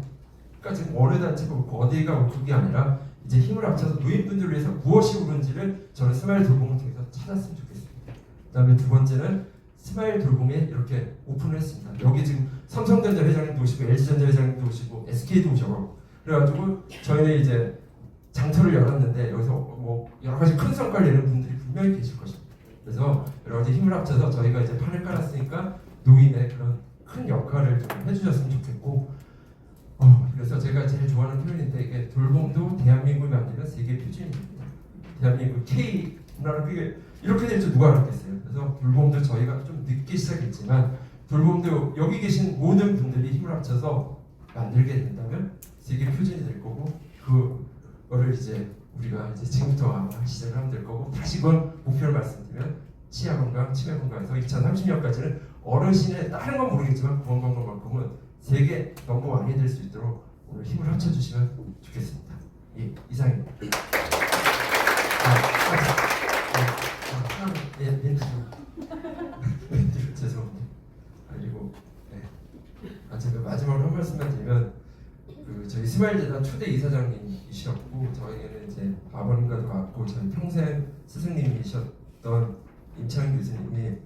그러니까 지금 어느 단체가 옳고 어디가 옳고 그게 아니라 이제 힘을 합쳐서 노인분들을 위해서 무엇이 옳은지를 저는 스마일 돌봄을 통해서 찾았으면 좋겠습니다. 그 다음에 두 번째는 스마일 돌봄에 이렇게 오픈을 했습니다. 여기 지금 삼성전자 회장님도 오시고 LG전자 회장님도 오시고 SK도 오셔서 그래가지고 저희는 이제 장터를 열었는데 여기서 뭐 여러 가지 큰 성과를 내는 분들이 분명히 계실 것입니다. 그래서 여러 가지 힘을 합쳐서 저희가 이제 판을 깔았으니까 노인의 그런 큰 역할을 좀 해주셨으면 좋겠고 그래서 제가 제일 좋아하는 표현인데 이게 돌봄도 대한민국이 만드는 세계 표준입니다. 대한민국 K 문화를 그게 이렇게 될 줄 누가 알았겠어요. 그래서 돌봄도 저희가 좀 늦게 시작했지만 돌봄도 여기 계신 모든 분들이 힘을 합쳐서 만들게 된다면 세계 표준이 될 거고 그거를 이제 우리가 이제 지금부터 아마 시작을 하면 될 거고 다시 그 목표를 말씀드리면 치아 건강, 치매 건강에서 2030년까지는 어르신의 다른 건 모르겠지만 구강 건강만큼은 세계 넘버원이 될 수 있도록 오늘 힘을 합쳐주시면 좋겠습니다. 예, 이상입니다. 멘트로 죄송합니다. 그리고 제가 마지막으로 한 말씀만 드리면 저희 스마일재단 초대 이사장님이셨고 저에게는 이제 아버님과도 같고 저희 평생 스승님이셨던 임창인 교수님이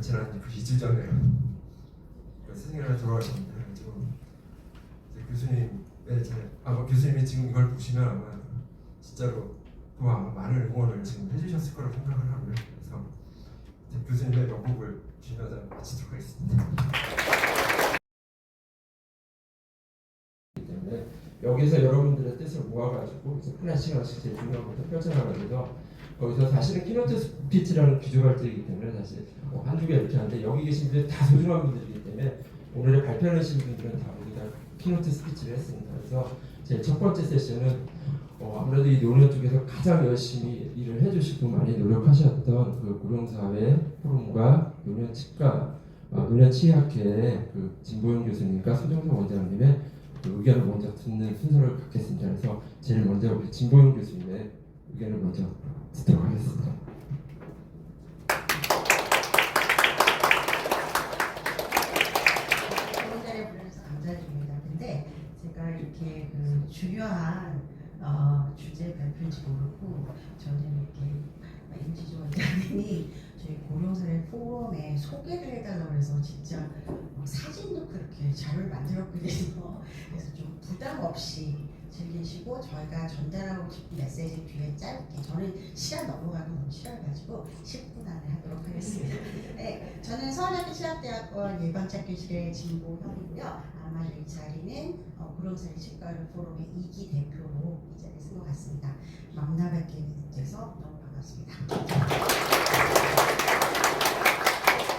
지난 2주 전에 스승님을 돌아가셨는데 교수님이 지금 이걸 보시면 아마 진짜로 또 아마 많은 응원을 지금 해주셨을 거라고 생각을 하고요. 그래서 교수님의 명복을 빌면서 마치도록 하겠습니다. 때문에 여기서 여러분들의 뜻을 모아가지고 하나씩 제일 중요한 것부터 펼쳐나가면서 거기서 사실은 키노트 스피치라는 기조발들이기 때문에 사실 한두 개 이렇게 하는데 여기 계신 분들 다 소중한 분들이기 때문에 오늘의 발표를 하신 분들은 다 우리가 키노트 스피치를 했습니다. 그래서 제 첫 번째 세션은 아무래도 이 노년 쪽에서 가장 열심히 일을 해주시고 많이 노력하셨던 그 고령사회 포럼과 노년치과, 노년치의학회의 그 진보영 교수님과 소정석 원장님의 그 의견을 먼저 듣는 순서를 갖겠습니다. 그래서 제일 먼저 우리 진보영 교수님의 의견을 먼저 듣도록 하겠습니다. 좋은 자리에 불러주셔서 감사드립니다. 근데 제가 이렇게 중요한 주제 발표인지 모르고 저는 이렇게 임지조 원장님이 저희 고령사회 포럼에 소개를 해달라고 해서 진짜 사진도 또 그렇게 잠을 만들었거든요. 그래서 좀 부담 없이 즐기시고 저희가 전달하고 싶은 메시지 뒤에 짧게 저는 시간 넘어가는 너무 싫어가지고 10분 안에 하도록 하겠습니다. 네, 저는 서울대학교 치학대학원 예방착교실의 진보형이고요. 아마 이 자리는 구룡사리 치과의료 포럼의 2기 대표로 이 자리에 쓴 것 같습니다. 만나 뵙게 돼서 너무 반갑습니다.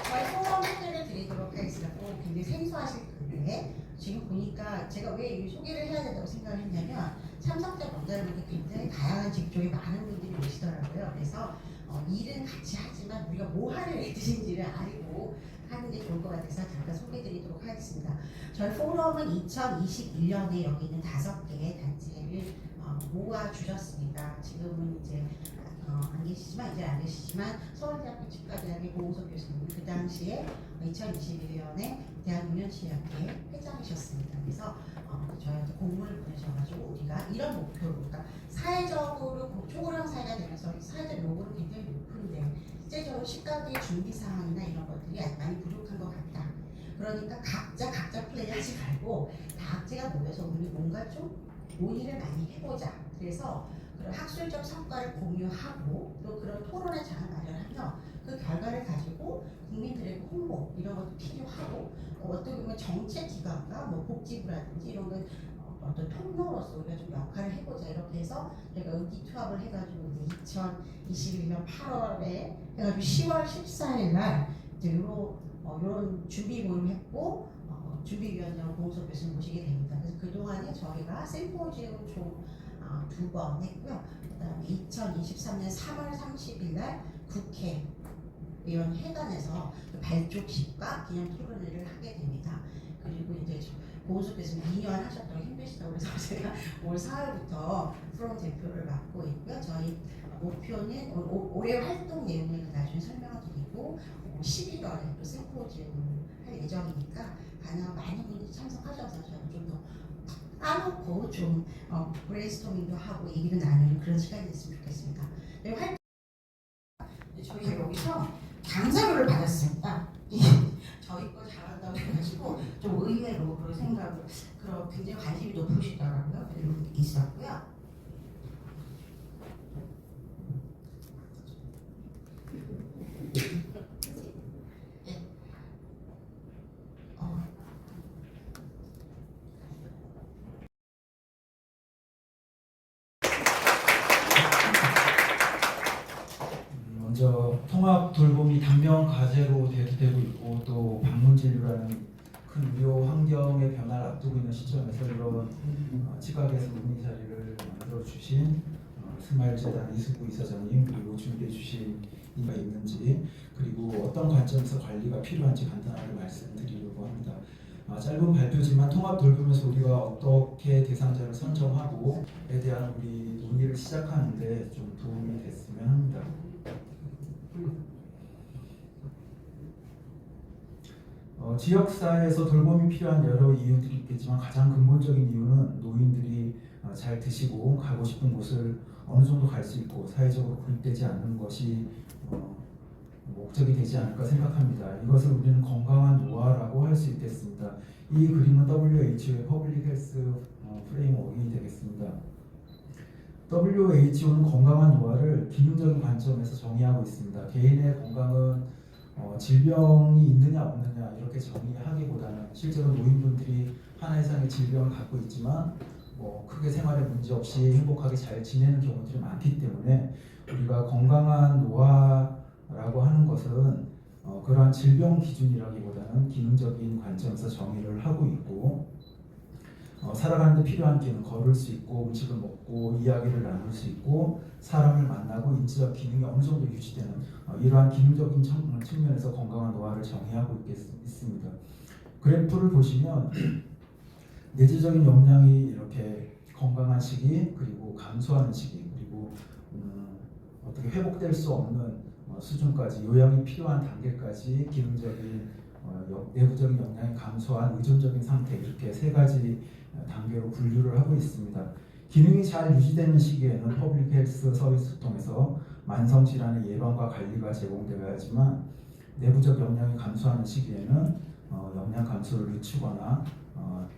저희 포럼 소개를 드리도록 하겠습니다. 굉장히 생소하실 텐데 지금 보니까 제가 왜 이 소개를 해야 된다고 생각을 했냐면 참석자 명단을 굉장히 다양한 직종에 많은 분들이 오시더라고요. 그래서 일은 같이 하지만 우리가 뭐 하는 애들인지를 알고 하는 게 좋을 것 같아서 잠깐 소개해드리도록 하겠습니다. 저희 포럼은 2021년에 여기 있는 5개의 단체를 모아주셨습니다. 지금은 이제 안 계시지만 이제 안 계시지만 서울대학교 치과대학의 고우석 교수님 그 당시에 2021년에 대한문현치의학회 회장이셨습니다. 그래서 저희한테 공문을 보내셔가지고 우리가 이런 목표로 그러니까 사회적으로 초고령 사회가 되면서 사회적 요구는 굉장히 높은데 실제적으로 치과의 준비 사항이나 이런 것들이 아직 많이 부족한 것 같다. 그러니까 각자 플레이하지 말고 다 각자가 모여서 우리 뭔가 좀 논의를 많이 해보자. 그래서 그런 학술적 성과를 공유하고 또 그런 토론의 장을 마련하며 그 결과를 가지고 국민들에게 홍보 이런 것도 필요하고 어떻게 보면 정책 기관과 뭐 복지부라든지 이런 건 어떤 통로로서 우리가 좀 역할을 해보자 이렇게 해서 저희가 의기투합을 해가지고 2021년 8월에 해가지고 10월 14일 날 이제 이런 준비 모임을 했고 준비위원장 고우석 교수님 모시게 됩니다. 그래서 그동안에 저희가 심포지움 총 2번 했고요. 그다음에 2023년 3월 30일 날 국회의원 회관에서 발족식과 기념 토론회를 하게 됩니다. 그리고 이제 고우석 교수님 2년 하셨다고 힘드시다고 그래서 제가 올 4월부터 프롬 대표를 맡고 있고요. 저희 목표는 올해 활동 내용을 나중에 설명을 드리고 11월에 또 심포지움을 할 예정이니까 가능한 많은 분들이 참석하셔서 저희가 좀 더 까놓고 좀 브레인스토밍도 하고 얘기를 나누는 그런 시간이 됐으면 좋겠습니다. 네, 저희가 여기서 강사료를 받았습니다. 저희 거 잘한다고 해가지고 좀 의외로 그런 생각을 굉장히 관심이 높으시더라고요. 그리고 있었고요. 먼저 통합 돌봄이 단명 과제로 되고 있고 또 방문 진료라는 큰 의료 환경의 변화를 앞두고 있는 시점에서 이런 치과학에서 논의 자리를 만들어 주신 스마일재단 이수구 이사장님 그리고 준비해 주신 이가 있는지 그리고 어떤 관점에서 관리가 필요한지 간단하게 말씀드리려고 합니다. 짧은 발표지만 통합 돌봄에서 우리가 어떻게 대상자를 선정하고에 대한 우리 논의를 시작하는데 좀 도움이 됐으면 합니다. 지역사회에서 돌봄이 필요한 여러 이유들이 있겠지만 가장 근본적인 이유는 노인들이 잘 드시고 가고 싶은 곳을 어느 정도 갈 수 있고 사회적으로 고립되지 않는 것이 목적이 되지 않을까 생각합니다. 이것을 우리는 건강한 노화라고 할 수 있겠습니다. 이 그림은 WHO의 퍼블릭 헬스 프레임워크가 되겠습니다. WHO는 건강한 노화를 기능적인 관점에서 정의하고 있습니다. 개인의 건강은 질병이 있느냐 없느냐 이렇게 정의하기보다는 실제로 노인분들이 하나 이상의 질병을 갖고 있지만 크게 생활에 문제 없이 행복하게 잘 지내는 경우들이 많기 때문에 우리가 건강한 노화라고 하는 것은 그러한 질병 기준이라기보다는 기능적인 관점에서 정의를 하고 있고 살아가는 데 필요한 기능, 걸을 수 있고 음식을 먹고 이야기를 나눌 수 있고 사람을 만나고 인지적 기능이 어느 정도 유지되는 이러한 기능적인 측면에서 건강한 노화를 정의하고 있습니다. 그래프를 보시면 내재적인 역량이 이렇게 건강한 시기 그리고 감소하는 시기 그리고 어떻게 회복될 수 없는 수준까지 요양이 필요한 단계까지 기능적인 내부적인 역량이 감소한 의존적인 상태 이렇게 3가지 단계로 분류를 하고 있습니다. 기능이 잘 유지되는 시기에는 퍼블릭 헬스 서비스 통해서 만성질환의 예방과 관리가 제공되어야 하지만 내부적 역량이 감소하는 시기에는 역량 감소를 늦추거나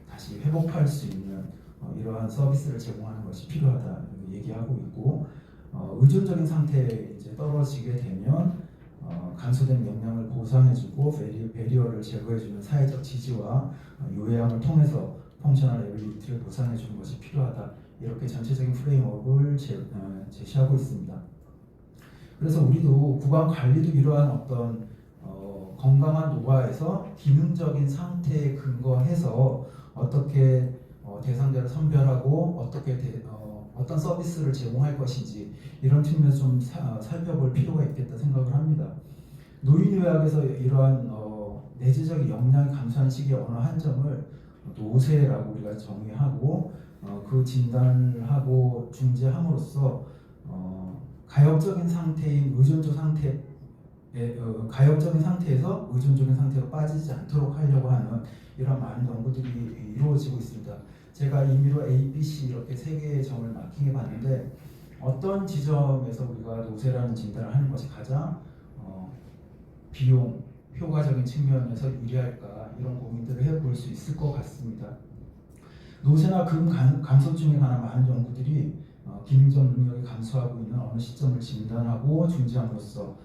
다시 회복할 수 있는 이러한 서비스를 제공하는 것이 필요하다 이렇게 얘기하고 있고 의존적인 상태에 이제 떨어지게 되면 감소된 역량을 보상해주고 배리어를 제거해주는 사회적 지지와 요양을 통해서 펑셔널 에빌리티를 보상해주는 것이 필요하다 이렇게 전체적인 프레임워크를 제시하고 있습니다. 그래서 우리도 구강 관리도 이러한 어떤 건강한 노화에서 기능적인 상태에 근거해서 어떻게 대상자를 선별하고 어떤 서비스를 제공할 것인지 이런 측면에서 좀 살펴볼 필요가 있겠다 생각을 합니다. 노인의학에서 이러한 내재적 역량이 감소한 시기의 어느 한 점을 노쇠라고 우리가 정의하고 그 진단을 하고 중재함으로써 가역적인 상태인 의존적 상태 가역적인 상태에서 의존적인 상태로 빠지지 않도록 하려고 하는 이런 많은 연구들이 이루어지고 있습니다. 제가 임의로 A, B, C 이렇게 세 개의 점을 마킹해 봤는데 어떤 지점에서 우리가 노쇠라는 진단을 하는 것이 가장 비용, 효과적인 측면에서 유리할까 이런 고민들을 해볼 수 있을 것 같습니다. 노쇠나 감소증에 관한 많은 연구들이 기능적 능력이 감소하고 있는 어느 시점을 진단하고 중지함으로써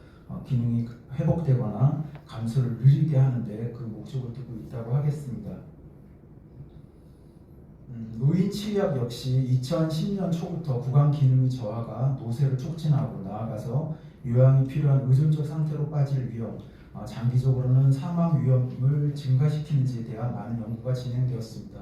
기능이 회복되거나 감소를 느리게 하는데 그 목적을 두고 있다고 하겠습니다. 노인 치의학 역시 2010년 초부터 구강 기능의 저하가 노쇠를 촉진하고 나아가서 요양이 필요한 의존적 상태로 빠질 위험, 장기적으로는 사망 위험을 증가시키는지에 대한 많은 연구가 진행되었습니다.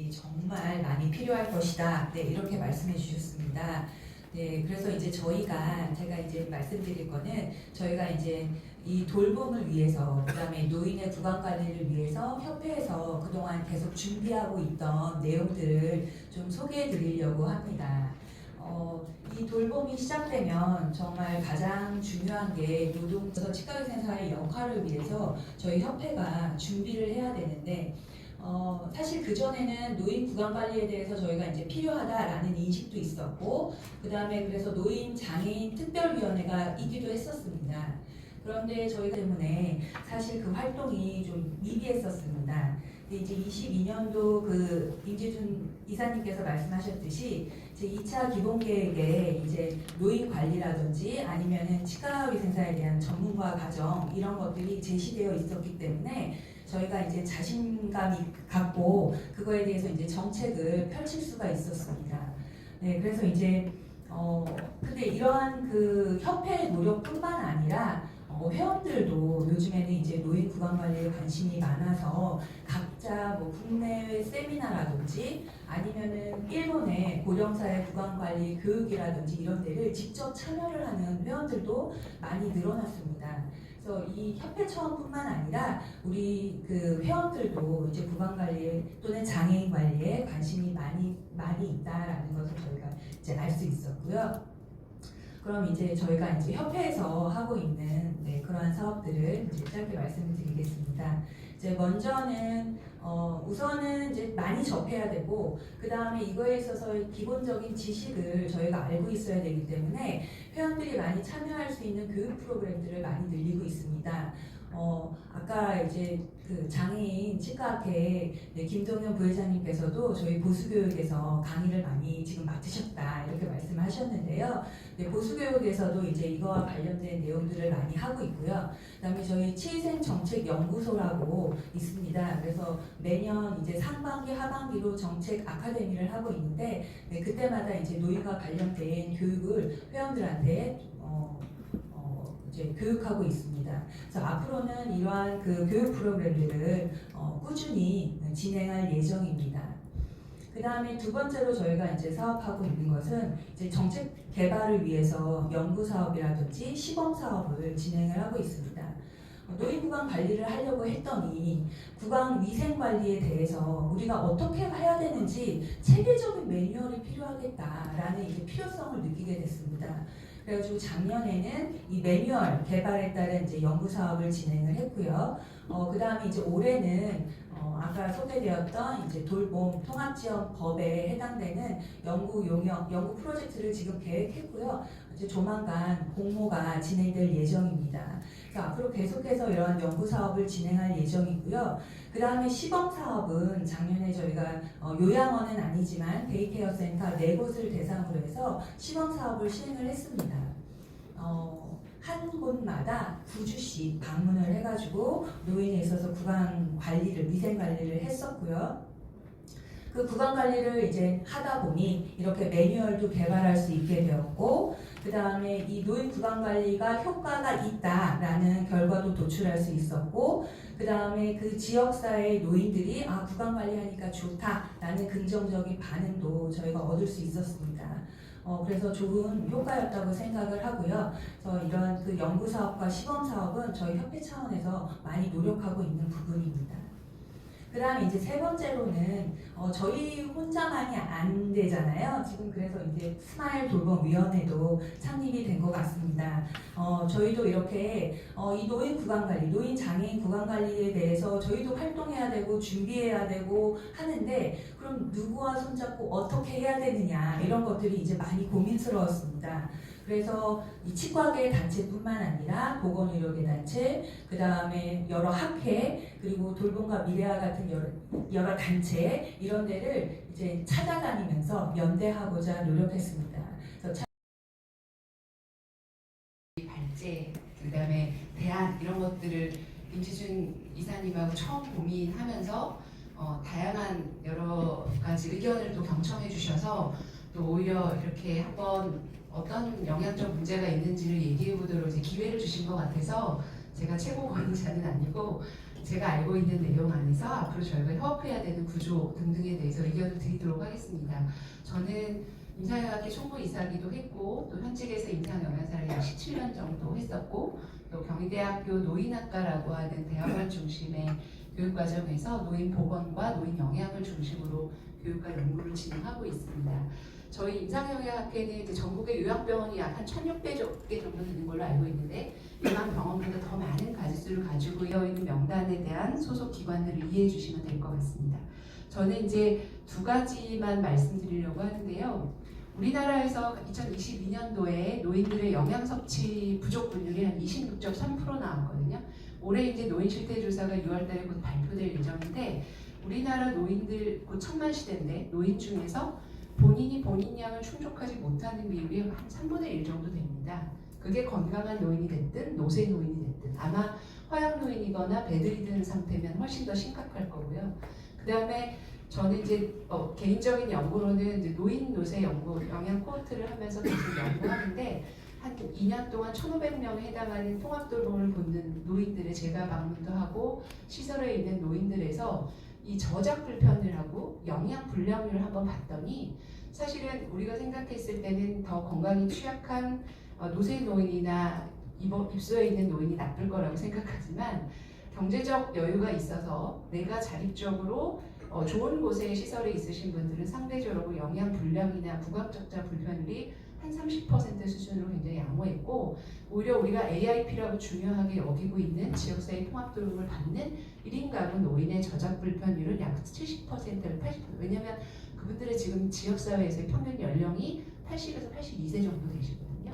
정말 많이 필요할 것이다. 네, 이렇게 말씀해 주셨습니다. 네, 그래서 이제 제가 이제 말씀드릴 거는 저희가 이제 이 돌봄을 위해서 그다음에 노인의 구강 관리를 위해서 협회에서 그동안 계속 준비하고 있던 내용들을 좀 소개해 드리려고 합니다. 이 돌봄이 시작되면 정말 가장 중요한 게 노동자 치과의사의 역할을 위해서 저희 협회가 준비를 해야 되는데 사실 그전에는 노인 구강 관리에 대해서 저희가 이제 필요하다라는 인식도 있었고 그 다음에 그래서 노인 장애인 특별위원회가 있기도 했었습니다. 그런데 저희 때문에 사실 그 활동이 좀 미비했었습니다. 근데 이제 22년도 그 임재준 이사님께서 말씀하셨듯이 제 2차 기본계획에 이제 노인 관리라든지 아니면은 치과의생사에 대한 전문가 과정 이런 것들이 제시되어 있었기 때문에 저희가 이제 자신감이 갖고 그거에 대해서 이제 정책을 펼칠 수가 있었습니다. 네, 그래서 이제 근데 이러한 그 협회의 노력뿐만 아니라 회원들도 요즘에는 이제 노인 구강 관리에 관심이 많아서 각자 뭐 국내외 세미나라든지 아니면은 일본의 고령사회 구강 관리 교육이라든지 이런 데를 직접 참여를 하는 회원들도 많이 늘어났습니다. 그래서 이 협회 차원뿐만 아니라 우리 그 회원들도 이제 구강 관리 또는 장애인 관리에 관심이 많이 있다라는 것을 저희가 이제 알 수 있었고요. 그럼 이제 저희가 이제 협회에서 하고 있는 그러한 사업들을 이제 짧게 말씀을 드리겠습니다. 이제 먼저는 우선은 이제 많이 접해야 되고 그 다음에 이거에 있어서 기본적인 지식을 저희가 알고 있어야 되기 때문에 회원들이 많이 참여할 수 있는 교육 프로그램들을 많이 늘리고 있습니다. 아까 이제 그 장애인 치과학회 김동현 부회장님께서도 저희 보수교육에서 강의를 많이 지금 맡으셨다 이렇게 말씀을 하셨는데요. 보수교육에서도 이제 이거와 관련된 내용들을 많이 하고 있고요. 그다음에 저희 치의생 정책 연구소라고 있습니다. 그래서 매년 이제 상반기 하반기로 정책 아카데미를 하고 있는데 그때마다 이제 노인과 관련된 교육을 회원들한테 이제 교육하고 있습니다. 그래서 앞으로는 이러한 그 교육 프로그램들을 꾸준히 진행할 예정입니다. 그 다음에 두 번째로 저희가 이제 사업하고 있는 것은 이제 정책 개발을 위해서 연구 사업이라든지 시범 사업을 진행을 하고 있습니다. 노인 구강 관리를 하려고 했더니 구강 위생 관리에 대해서 우리가 어떻게 해야 되는지 체계적인 매뉴얼이 필요하겠다라는 이제 필요성을 느끼게 됐습니다. 그래가지고 작년에는 이 매뉴얼 개발에 따른 이제 연구 사업을 진행을 했고요. 그 다음에 이제 올해는 아까 소개되었던 이제 돌봄 통합지원 법에 해당되는 연구 용역, 연구 프로젝트를 지금 계획했고요. 이제 조만간 공모가 진행될 예정입니다. 그래서 앞으로 계속해서 이러한 연구 사업을 진행할 예정이고요. 그 다음에 시범 사업은 작년에 저희가 요양원은 아니지만 데이케어 센터 4곳을 대상으로 해서 시범 사업을 시행을 했습니다. 한 곳마다 9주씩 방문을 해가지고 노인에 있어서 구강 관리를, 위생 관리를 했었고요. 그 구강 관리를 이제 하다 보니 이렇게 매뉴얼도 개발할 수 있게 되었고, 그 다음에 이 노인 구강 관리가 효과가 있다라는 결과도 도출할 수 있었고, 그 다음에 그 지역사회의 노인들이 구강 관리하니까 좋다라는 긍정적인 반응도 저희가 얻을 수 있었습니다. 그래서 좋은 효과였다고 생각을 하고요. 그래서 이런 그 연구 사업과 시범 사업은 저희 협회 차원에서 많이 노력하고 있는 부분입니다. 그 다음에 이제 세 번째로는 저희 혼자만이 안 되잖아요. 지금 그래서 이제 스마일 돌봄위원회도 창립이 된 것 같습니다. 저희도 이렇게 이 노인 구강관리, 노인 장애인 구강관리에 대해서 저희도 활동해야 되고 준비해야 되고 하는데, 그럼 누구와 손잡고 어떻게 해야 되느냐, 이런 것들이 이제 많이 고민스러웠습니다. 그래서 이 치과계 단체뿐만 아니라 보건의료계 단체, 그 다음에 여러 학회, 그리고 돌봄과 미래와 같은 여러 단체, 이런 데를 이제 찾아다니면서 연대하고자 노력했습니다. 그래서 발제, 그 다음에 대안, 이런 것들을 임치준 이사님하고 처음 고민하면서 다양한 여러 가지 의견을 또 경청해 주셔서 또 오히려 이렇게 한번 어떤 영양적 문제가 있는지를 얘기해 보도록 이제 기회를 주신 것 같아서, 제가 최고 권위자는 아니고 제가 알고 있는 내용 안에서 앞으로 저희가 협업해야 되는 구조 등등에 대해서 의견을 드리도록 하겠습니다. 저는 임상영양학회 총무이사기도 했고, 또 현직에서 임상영양사를 약 17년 정도 했었고, 또 경희대학교 노인학과라고 하는 대학원 중심의 교육과정에서 노인 보건과 노인 영양을 중심으로 교육과 연구를 진행하고 있습니다. 저희 임상영양학회는 이제 전국의 요양병원이 약 한 1,600개 정도 되는 걸로 알고 있는데, 일반 병원보다 더 많은 가지수를 가지고 있는 명단에 대한 소속 기관들을 이해해 주시면 될 것 같습니다. 저는 이제 두 가지만 말씀드리려고 하는데요. 우리나라에서 2022년도에 노인들의 영양 섭취 부족 분율이 한 26.3% 나왔거든요. 올해 이제 노인 실태 조사가 6월달에 곧 발표될 예정인데, 우리나라 노인들 곧 천만 시대인데 노인 중에서 본인이 본인 양을 충족하지 못하는 비율이 한 3분의 1 정도 됩니다. 그게 건강한 노인이 됐든 노쇠 노인이 됐든, 아마 허약 노인이거나 베드리든 상태면 훨씬 더 심각할 거고요. 그 다음에 저는 이제 개인적인 연구로는 이제 노인 노쇠 연구 영양 코호트를 하면서 계속 연구하는데, 한 2년 동안 1,500명에 해당하는 통합돌봄을 받는 노인들의 제가 방문도 하고 시설에 있는 노인들에서 이 저작 불편을 하고 영양 불량률을 한번 봤더니, 사실은 우리가 생각했을 때는 더 건강이 취약한 노쇠 노인이나 입소에 있는 노인이 나쁠 거라고 생각하지만, 경제적 여유가 있어서 내가 자립적으로 좋은 곳에 시설에 있으신 분들은 상대적으로 영양 불량이나 구강적자 불편율이 한 30% 수준으로 굉장히 양호했고, 오히려 우리가 AIP라고 중요하게 여기고 있는 지역사회 통합도움을 받는 1인 가구 노인의 저작 불편율은 약 70%를 80%. 왜냐하면 그분들의 지금 지역사회에서의 평균 연령이 80에서 82세 정도 되시거든요.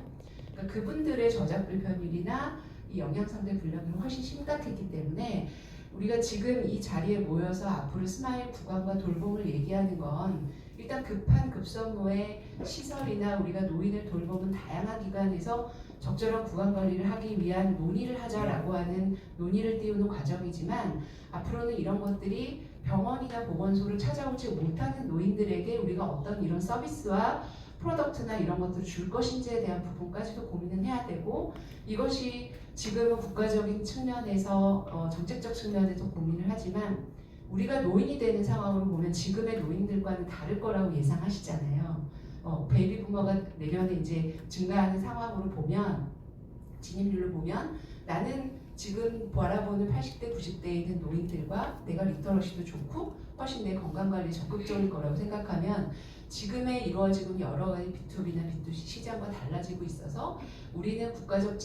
그러니까 그분들의 저작 불편율이나 이 영양상대 불량률은 훨씬 심각했기 때문에, 우리가 지금 이 자리에 모여서 앞으로 스마일 구강과 돌봄을 얘기하는 건 일단 급한 급선무의 시설이나 우리가 노인을 돌보는 다양한 기관에서 적절한 구강 관리를 하기 위한 논의를 하자라고 하는 논의를 띄우는 과정이지만, 앞으로는 이런 것들이 병원이나 보건소를 찾아오지 못하는 노인들에게 우리가 어떤 이런 서비스와 프로덕트나 이런 것들을 줄 것인지에 대한 부분까지도 고민을 해야 되고, 이것이 지금은 국가적인 측면에서 정책적 측면에서 고민을 하지만, 우리가 노인이 되는 상황으로 보면 지금의 노인들과는 다를 거라고 예상하시잖아요. 베이비 부머가 내년에 이제 증가하는 상황으로 보면, 진입률을 보면 나는 지금 바라보는 80대, 90대에 있는 노인들과 내가 리터러시도 좋고 훨씬 내 건강관리 적극적일 거라고 생각하면, 지금에 이루어지는 여러 가지 B2B나 B2C 시장과 달라지고 있어서 우리는 국가적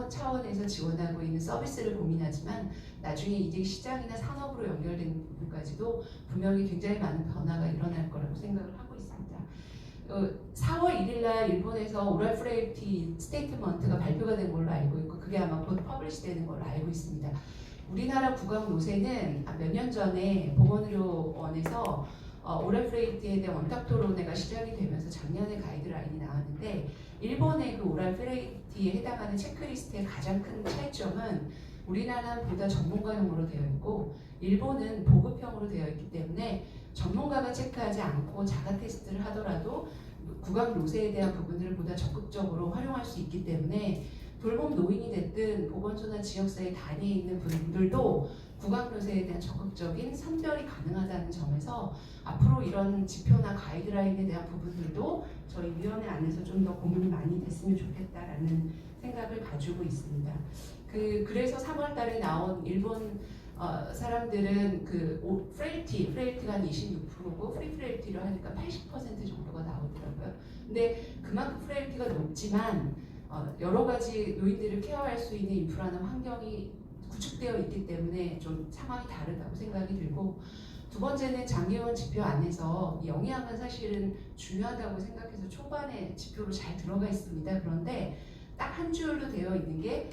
차원에서 지원하고 있는 서비스를 고민하지만, 나중에 이제 시장이나 산업으로 연결되는 부분까지도 분명히 굉장히 많은 변화가 일어날 거라고 생각을 하고 있습니다. 4월 1일 날 일본에서 오랄 프레이티 스테이트먼트가 발표가 된 걸로 알고 있고 그게 아마 곧 퍼블리시 되는 걸로 알고 있습니다. 우리나라 구강 노쇠는 몇 년 전에 보건의료원에서 오랄 프레이티에 대한 원탁 토론회가 시작이 되면서 작년에 가이드라인이 나왔는데 일본의 그 오랄 프레이티에 해당하는 체크리스트의 가장 큰 차이점은 우리나라는 보다 전문가용으로 되어 있고 일본은 보급형으로 되어 있기 때문에 전문가가 체크하지 않고 자가 테스트를 하더라도 구강 노쇠에 대한 부분들을 보다 적극적으로 활용할 수 있기 때문에 돌봄 노인이 됐든 보건소나 지역사회 단위에 있는 분들도 구강 노쇠에 대한 적극적인 선별이 가능하다는 점에서 앞으로 이런 지표나 가이드라인에 대한 부분들도 저희 위원회 안에서 좀 더 고민이 많이 됐으면 좋겠다라는 생각을 가지고 있습니다. 그래서 3월달에 나온 일본 사람들은 프레일티가 한 26%고 프리 프레일티로 하니까 80% 정도가 나오더라고요. 근데 그만큼 프레일티가 높지만 여러 가지 노인들을 케어할 수 있는 인프라나 환경이 구축되어 있기 때문에 좀 상황이 다르다고 생각이 들고 두 번째는 장기요원 지표 안에서 영양은 사실은 중요하다고 생각해서 초반에 지표로 잘 들어가 있습니다. 그런데 딱 한 줄로 되어 있는 게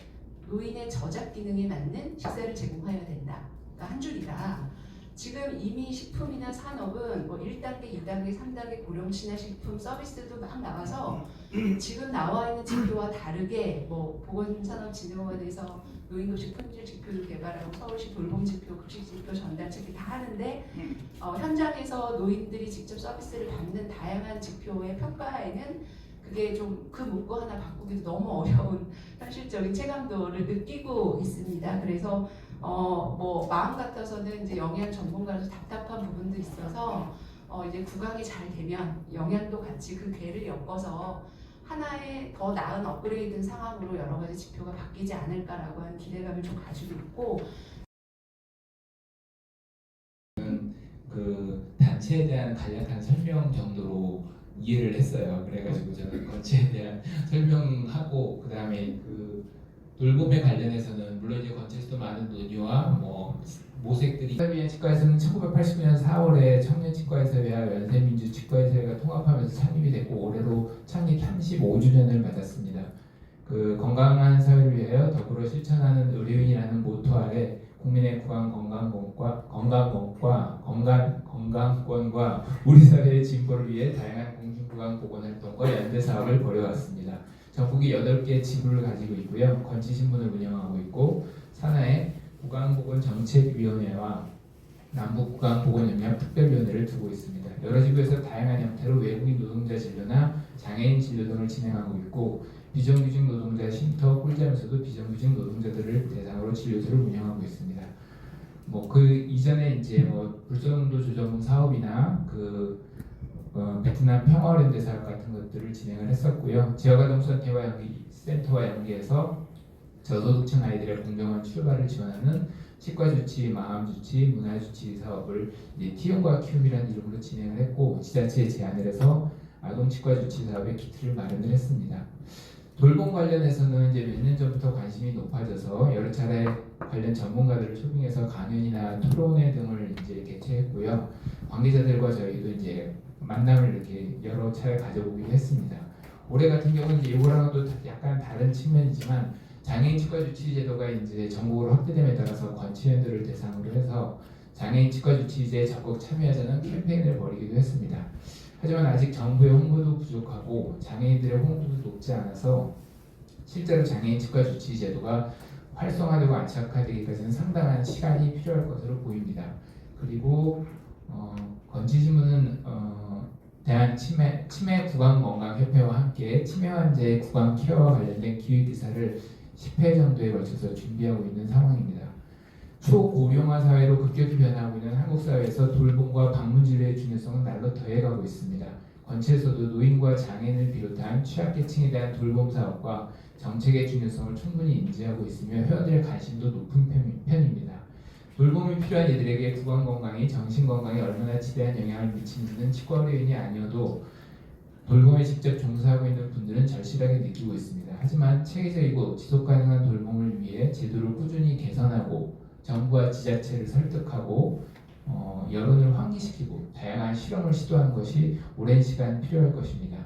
노인의 저작 기능에 맞는 식사를 제공해야 된다. 그러니까 한 줄이다. 지금 이미 식품이나 산업은 뭐 1단계, 2단계, 3단계 고령 친화식품 서비스도 막 나와서 지금 나와 있는 지표와 다르게 뭐 보건산업진흥원에서 노인급식 품질 지표를 개발하고 서울시 돌봄 지표, 급식 지표, 전달 체계 다 하는데 현장에서 노인들이 직접 서비스를 받는 다양한 지표의 평가에는 그게 좀 그 문구 하나 바꾸기도 너무 어려운 현실적인 체감도를 느끼고 있습니다. 그래서 뭐 마음 같아서는 이제 영양 전문가로서 답답한 부분도 있어서 이제 구강이 잘 되면 영양도 같이 그 궤를 엮어서 하나의 더 나은 업그레이드 상황으로 여러 가지 지표가 바뀌지 않을까라고 하는 기대감을 좀 가지고 있고 그 단체에 대한 간략한 설명 정도로 이해를 했어요. 그래가지고 저는 건체에 대한 설명하고 그 다음에 그 돌봄에 관련해서는 물론 이제 건체에서도 많은 논의와 뭐 모색들이 사회비행 치과에서는 1989년 4월에 청년치과의사회와 연세민주치과의사회가 통합하면서 창립이 됐고 올해로 창립 35주년을 맞았습니다. 그 건강한 사회를 위하여 더불어 실천하는 의료인이라는 모토 아래 국민의 구강 건강권과 우리 사회의 진보를 위해 다양한 공중구강 보건활동과 연대 사업을 벌여왔습니다. 전국이 8개 지부를 가지고 있고요. 건치신문을 운영하고 있고 산하에 구강보건정책위원회와 남북구강보건영양특별위원회를 두고 있습니다. 여러 지부에서 다양한 형태로 외국인 노동자 진료나 장애인 진료 등을 진행하고 있고 비정규직 노동자 쉼터 꿀잠에서도 비정규직 노동자들을 대상으로 진료소를 운영하고 있습니다. 뭐 그 이전에 이제 뭐 불소농도 조정 사업이나 베트남 평화연대 사업 같은 것들을 진행을 했었고요. 지역아동센터와 연계해서 저소득층 아이들의 공정한 출발을 지원하는 치과주치, 마음주치, 문화주치 사업을 이제 티움과 키움이라는 이름으로 진행을 했고 지자체에 제안을 해서 아동치과주치 사업의 키트를 마련을 했습니다. 돌봄 관련해서는 이제 몇 년 전부터 관심이 높아져서 여러 차례 관련 전문가들을 초빙해서 강연이나 토론회 등을 이제 개최했고요. 관계자들과 저희도 이제 만남을 이렇게 여러 차례 가져보기도 했습니다. 올해 같은 경우는 이제 이거랑은 또 약간 다른 측면이지만 장애인 치과 주치 제도가 이제 전국으로 확대됨에 따라서 건치연들을 대상으로 해서 장애인 치과 주치제에 적극 참여하자는 캠페인을 벌이기도 했습니다. 하지만 아직 정부의 홍보도 부족하고 장애인들의 홍보도 높지 않아서 실제로 장애인 치과 주치 제도가 활성화되고 안착화되기까지는 상당한 시간이 필요할 것으로 보입니다. 그리고 건치신문은 대한치매구강건강협회와 함께 치매 환자의 구강 케어와 관련된 기획 기사를 10회 정도에 걸쳐서 준비하고 있는 상황입니다. 초고령화 사회로 급격히 변화하고 있는 한국 사회에서 돌봄과 방문 진료의 중요성은 날로 더해가고 있습니다. 건체에서도 노인과 장애인을 비롯한 취약계층에 대한 돌봄 사업과 정책의 중요성을 충분히 인지하고 있으며 회원들의 관심도 높은 편입니다. 돌봄이 필요한 이들에게 구강 건강이 정신 건강에 얼마나 지대한 영향을 미치는지는 치과 의료인이 아니어도 돌봄에 직접 종사하고 있는 분들은 절실하게 느끼고 있습니다. 하지만 체계적이고 지속가능한 돌봄을 위해 제도를 꾸준히 개선하고 정부와 지자체를 설득하고 여론을 환기시키고 다양한 실험을 시도하는 것이 오랜 시간 필요할 것입니다.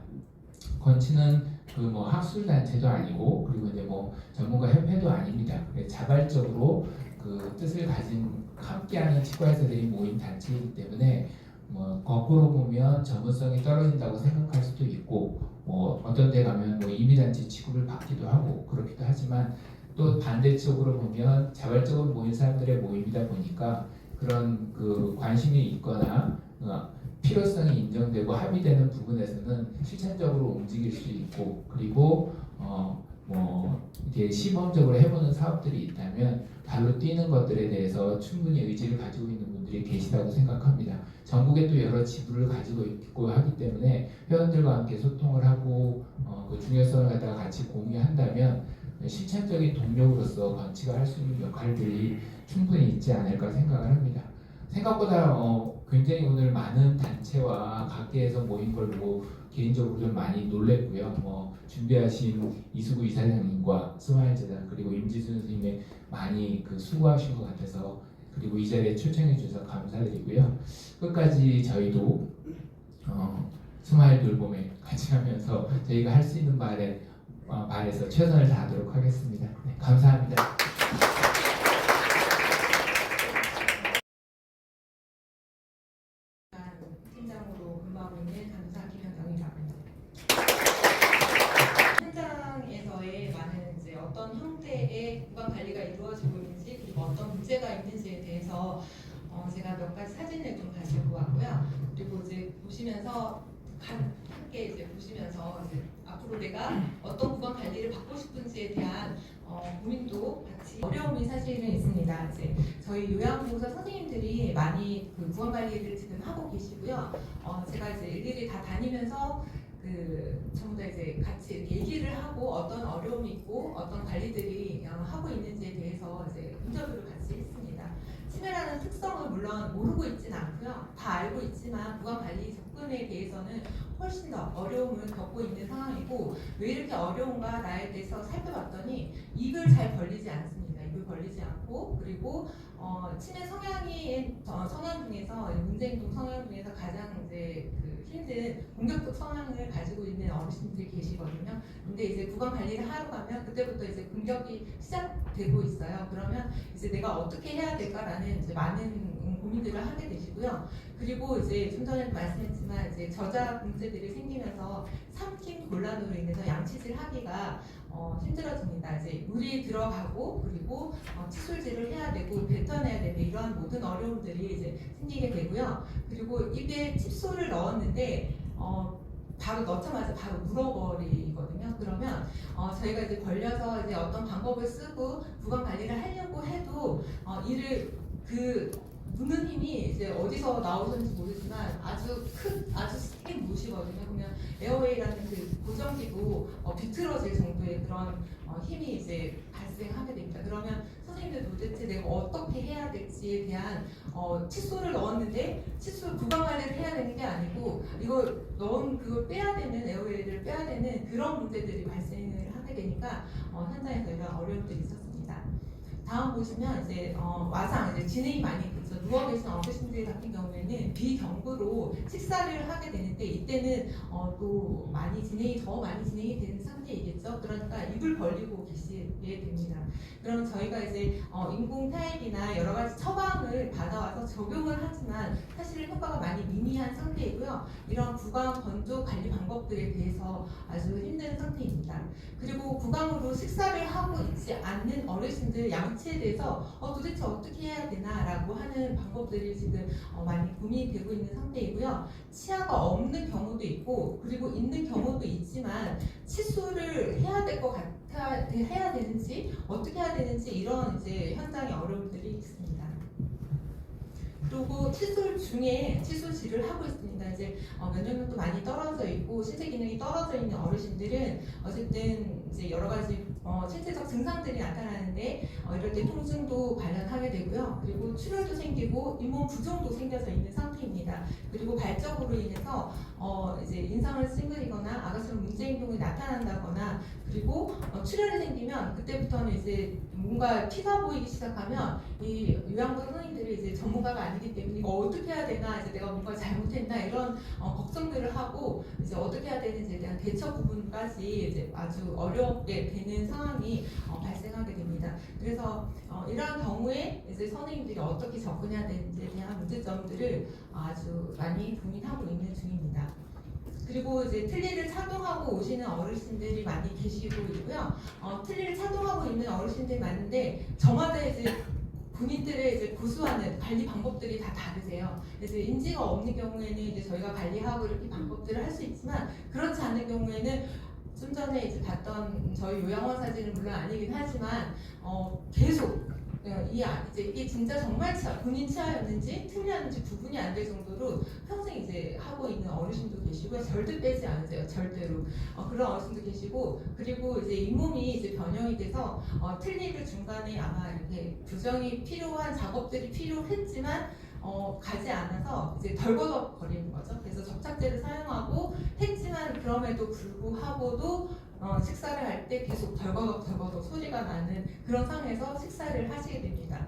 건치는 그 뭐 학술 단체도 아니고 그리고 이제 뭐 전문가 협회도 아닙니다. 자발적으로 그 뜻을 가진 함께하는 치과의사들이 모인 단체이기 때문에 뭐 거꾸로 보면 전문성이 떨어진다고 생각할 수도 있고 뭐 어떤 데 가면 뭐 임의단체 취급을 받기도 하고 그렇기도 하지만 또 반대쪽으로 보면 자발적으로 모인 사람들의 모임이다 보니까 그런 그 관심이 있거나 필요성이 인정되고 합의되는 부분에서는 실천적으로 움직일 수 있고 그리고 뭐 이게 시범적으로 해보는 사업들이 있다면 발로 뛰는 것들에 대해서 충분히 의지를 가지고 있는 분들이 계시다고 생각합니다. 전국에 또 여러 지부를 가지고 있고 하기 때문에 회원들과 함께 소통을 하고 그 중요성을 갖다가 같이 공유한다면 실천적인 동력으로서 건치가 할 수 있는 역할들이 충분히 있지 않을까 생각을 합니다. 생각보다 굉장히 오늘 많은 단체와 각계에서 모인 걸로 개인적으로 좀 많이 놀랬고요. 뭐 준비하신 이수구 이사장님과 스마일 재단 그리고 임지순 선생님이 많이 그 수고하신 것 같아서 그리고 이 자리에 초청해 주셔서 감사드리고요. 끝까지 저희도 스마일 돌봄에 같이 하면서 저희가 할 수 있는 발에서 최선을 다하도록 하겠습니다. 네, 감사합니다. 팀장으로 근무하고 있는 간호사 김현경이라고 합니다. 현장에서의 많은 이제 어떤 형태의 구강 관리가 이루어지고 있는지 그리고 어떤 문제가 있는지에 대해서 제가 몇 가지 사진을 좀 가지고 왔고요. 그리고 이제 보시면서 함께 이제 보시면서 이제 앞으로 내가 어떤 구강 관리를 받고 싶은지에 대한 고민도 같이 어려움이 사실은 있습니다. 이제 저희 요양보호사 선생님들이 많이 그 구강 관리를 지금 하고 계시고요. 제가 이제 일일이 다 다니면서 그 전부 다 이제 같이 이렇게 얘기를 하고 어떤 어려움이 있고 어떤 관리들이 하고 있는지에 대해서 이제 인터뷰를 같이 했습니다. 치매라는 특성을 물론 모르고 있지는 않고요. 다 알고 있지만 구강 관리 접근에 대해서는 훨씬 더 어려움을 겪고 있는 상황이고 왜 이렇게 어려운가 나에 대해서 살펴봤더니 입을 잘 벌리지 않습니다. 입을 벌리지 않고 그리고 치매 성향 중에서 문제행동 성향 중에서 가장 이제 그 힘든 공격적 성향을 가지고 있는 어르신들이 계시거든요. 근데 이제 구강 관리를 하러 가면 그때부터 이제 공격이 시작되고 있어요. 그러면 이제 내가 어떻게 해야 될까라는 이제 많은 고민들을 하게 되시고요. 그리고 이제 좀 전에도 말씀했지만 이제 저자 문제들이 생기면서 삼킴 곤란으로 인해서 양치질 하기가 힘들어집니다. 이제 물이 들어가고 그리고 칫솔질을 해야 되고 뱉어내야 되고 이러한 모든 어려움들이 이제 생기게 되고요. 그리고 입에 칫솔을 넣었는데 바로 넣자마자 바로 물어버리거든요. 그러면 저희가 이제 걸려서 이제 어떤 방법을 쓰고 구강 관리를 하려고 해도 이를 무는 힘이 이제 어디서 나오는지 모르지만 아주 세게 무시거든요. 그러면 에어웨이라는 그 고정기도 비틀어질 정도의 그런 힘이 이제 발생하게 됩니다. 그러면 선생님들 도대체 내가 어떻게 해야 될지에 대한 칫솔을 넣었는데 칫솔 구강 관리를 해야 되는 게 아니고 이걸 넣은 그걸 빼야 되는 에어웨이를 빼야 되는 그런 문제들이 발생을 하게 되니까 현장에서 이런 어려움들이 있었습니다. 다음 보시면 이제 와상 이제 진행이 많이 됐죠. 누워 계신 어르신들 같은 경우에는 비경구로 식사를 하게 되는데 이때는 또 더 많이 진행이 되는 상태이겠죠. 그러니까 입을 벌리고 계시게 됩니다. 그럼 저희가 이제 인공 타입이나 여러 가지 처방을 받아와서 적용을 하지만 사실은 효과가 많이 미미한 상태이고요. 이런 구강 건조 관리 방법들에 대해서 아주 힘든 상태입니다. 그리고 구강으로 식사를 하고 있지 않는 어르신들 양치에 대해서 도대체 어떻게 해야 되나라고 하는 방법들이 지금 많이 고민이 되고 있는 상태이고요. 치아가 없는 경우도 있고 그리고 있는 경우도 있지만 칫솔을 해야 될 것 같아 해야 되는지 어떻게 해야 되는지 이런 이제 현장의 어려움들이 있습니다. 그리고 칫솔 중에 칫솔질을 하고 있습니다. 이제 면역력도 많이 떨어져 있고 신체 기능이 떨어져 있는 어르신들은 어쨌든 이제 여러 가지 신체적 증상들이 나타나는데 이럴 때 통증도 발현하게 되고요. 그리고 출혈도 생기고 잇몸 부종도 생겨서 있는 상태입니다. 그리고 발적으로 인해서 이제 인상을 찡그리거나 아가처럼 문제 행동이 나타난다거나 그리고 출혈이 생기면 그때부터는 이제 뭔가 피가 보이기 시작하면 이 요양보 선생님들이 이제 전문가가 아니기 때문에 이거 어떻게 해야 되나 이제 내가 뭔가 잘못했나 이런 걱정들을 하고 이제 어떻게 해야 되는지에 대한 대처 부분까지 이제 아주 어렵게 되는 상황이 발생하게 됩니다. 그래서 이러한 경우에 이제 선생님들이 어떻게 접근해야 되는지에 대한 문제점들을 아주 많이 고민하고 있는 중입니다. 그리고 이제 틀니를 착용하고 오시는 어르신들이 많이 계시고 있고요. 틀니를 착용하고 있는 어르신들이 많은데 저마다 이제 본인들의 이제 고수하는 관리 방법들이 다 다르세요. 그래서 인지가 없는 경우에는 이제 저희가 관리하고 이렇게 방법들을 할 수 있지만 그렇지 않은 경우에는 좀 전에 이제 봤던 저희 요양원 사진은 물론 아니긴 하지만 계속 이제 이게 진짜 정말 본인 치아였는지 틀렸는지 구분이 안 될 정도로 평생 이제 하고 있는 어르신도 계시고요. 절대 빼지 않으세요. 절대로. 그런 어르신도 계시고 그리고 이제 잇몸이 이제 변형이 돼서 틀니를 중간에 아마 이렇게 교정이 필요한 작업들이 필요했지만 가지 않아서 이제 덜거덕거리는 거죠. 그래서 접착제를 사용하고 했지만 그럼에도 불구하고도 식사를 할 때 계속 덜거덕 소리가 나는 그런 상황에서 식사를 하시게 됩니다.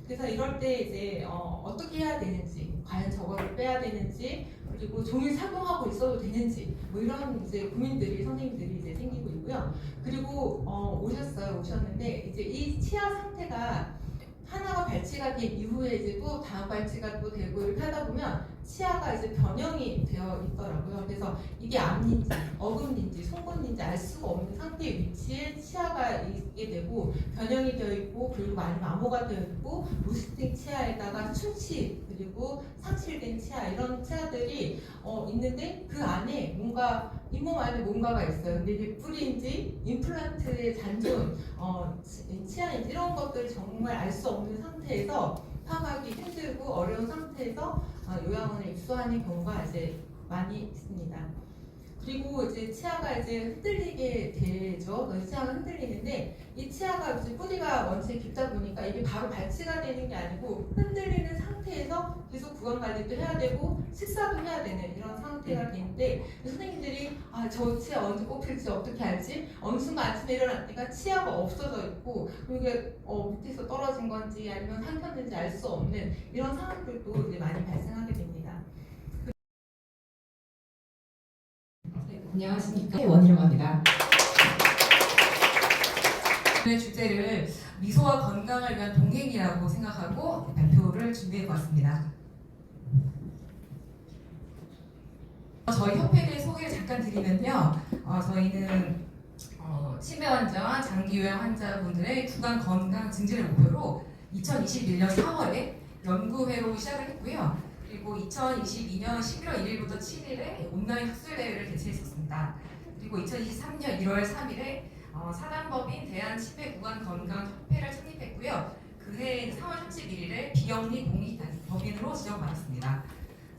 그래서 이럴 때 이제 어떻게 해야 되는지, 과연 저거를 빼야 되는지, 그리고 종일 착용하고 있어도 되는지, 뭐 이런 이제 고민들이 선생님들이 이제 생기고 있고요. 그리고 오셨는데 이제 이 치아 상태가 하나가 발치가 된 이후에 이제 또 다음 발치가 또 되고 이렇게 하다 보면 치아가 이제 변형이 되어 있더라고요. 그래서 이게 앞니인지 어금니인지 송곳니인지 알 수가 없는 상태의 위치에 치아가 있게 되고 변형이 되어 있고 그리고 아니면 암호가 되어 있고 루스팅 치아에다가 충치 그리고 상실된 치아 이런 치아들이 있는데 그 안에 뭔가 잇몸 안에 뭔가가 있어요. 근데 이게 뿌리인지 임플란트의 잔존 치아인지 이런 것들을 정말 알 수 없는 상태에서 파악하기 힘들고 어려운 상태에서 요양원에 입소하는 경우가 이제 많이 있습니다. 그리고 이제 치아가 이제 흔들리게 되죠. 치아가 흔들리는데 이 치아가 이제 뿌리가 원체 깊다 보니까 이게 바로 발치가 되는 게 아니고 흔들리는 상태에서 계속 구강 관리도 해야 되고 식사도 해야 되는 이런 상태가 되는데 선생님들이 저 치아 언제 꼽힐지 어떻게 알지? 어느 순간 아침에 일어나니까 치아가 없어져 있고 이게 밑에서 떨어진 건지 아니면 삼켰는지 알 수 없는 이런 상황들도 이제 많이 발생하게 됩니다. 안녕하십니까. 원희라고 합니다. 오늘의 주제를 미소와 건강을 위한 동행이라고 생각하고 발표를 준비해보았습니다. 저희 협회에 대해 소개를 잠깐 드리면요. 저희는 치매 환자와 장기 요양 환자분들의 구강 건강 증진을 목표로 2021년 4월에 연구회로 시작을 했고요. 그리고 2022년 11월 1일부터 7일에 온라인 학술대회를 개최했었습니다. 그리고 2023년 1월 3일에 사단법인 대한치매구강건강협회를 창립했고요. 그해 3월 31일에 비영리 공익법인으로 지정받았습니다.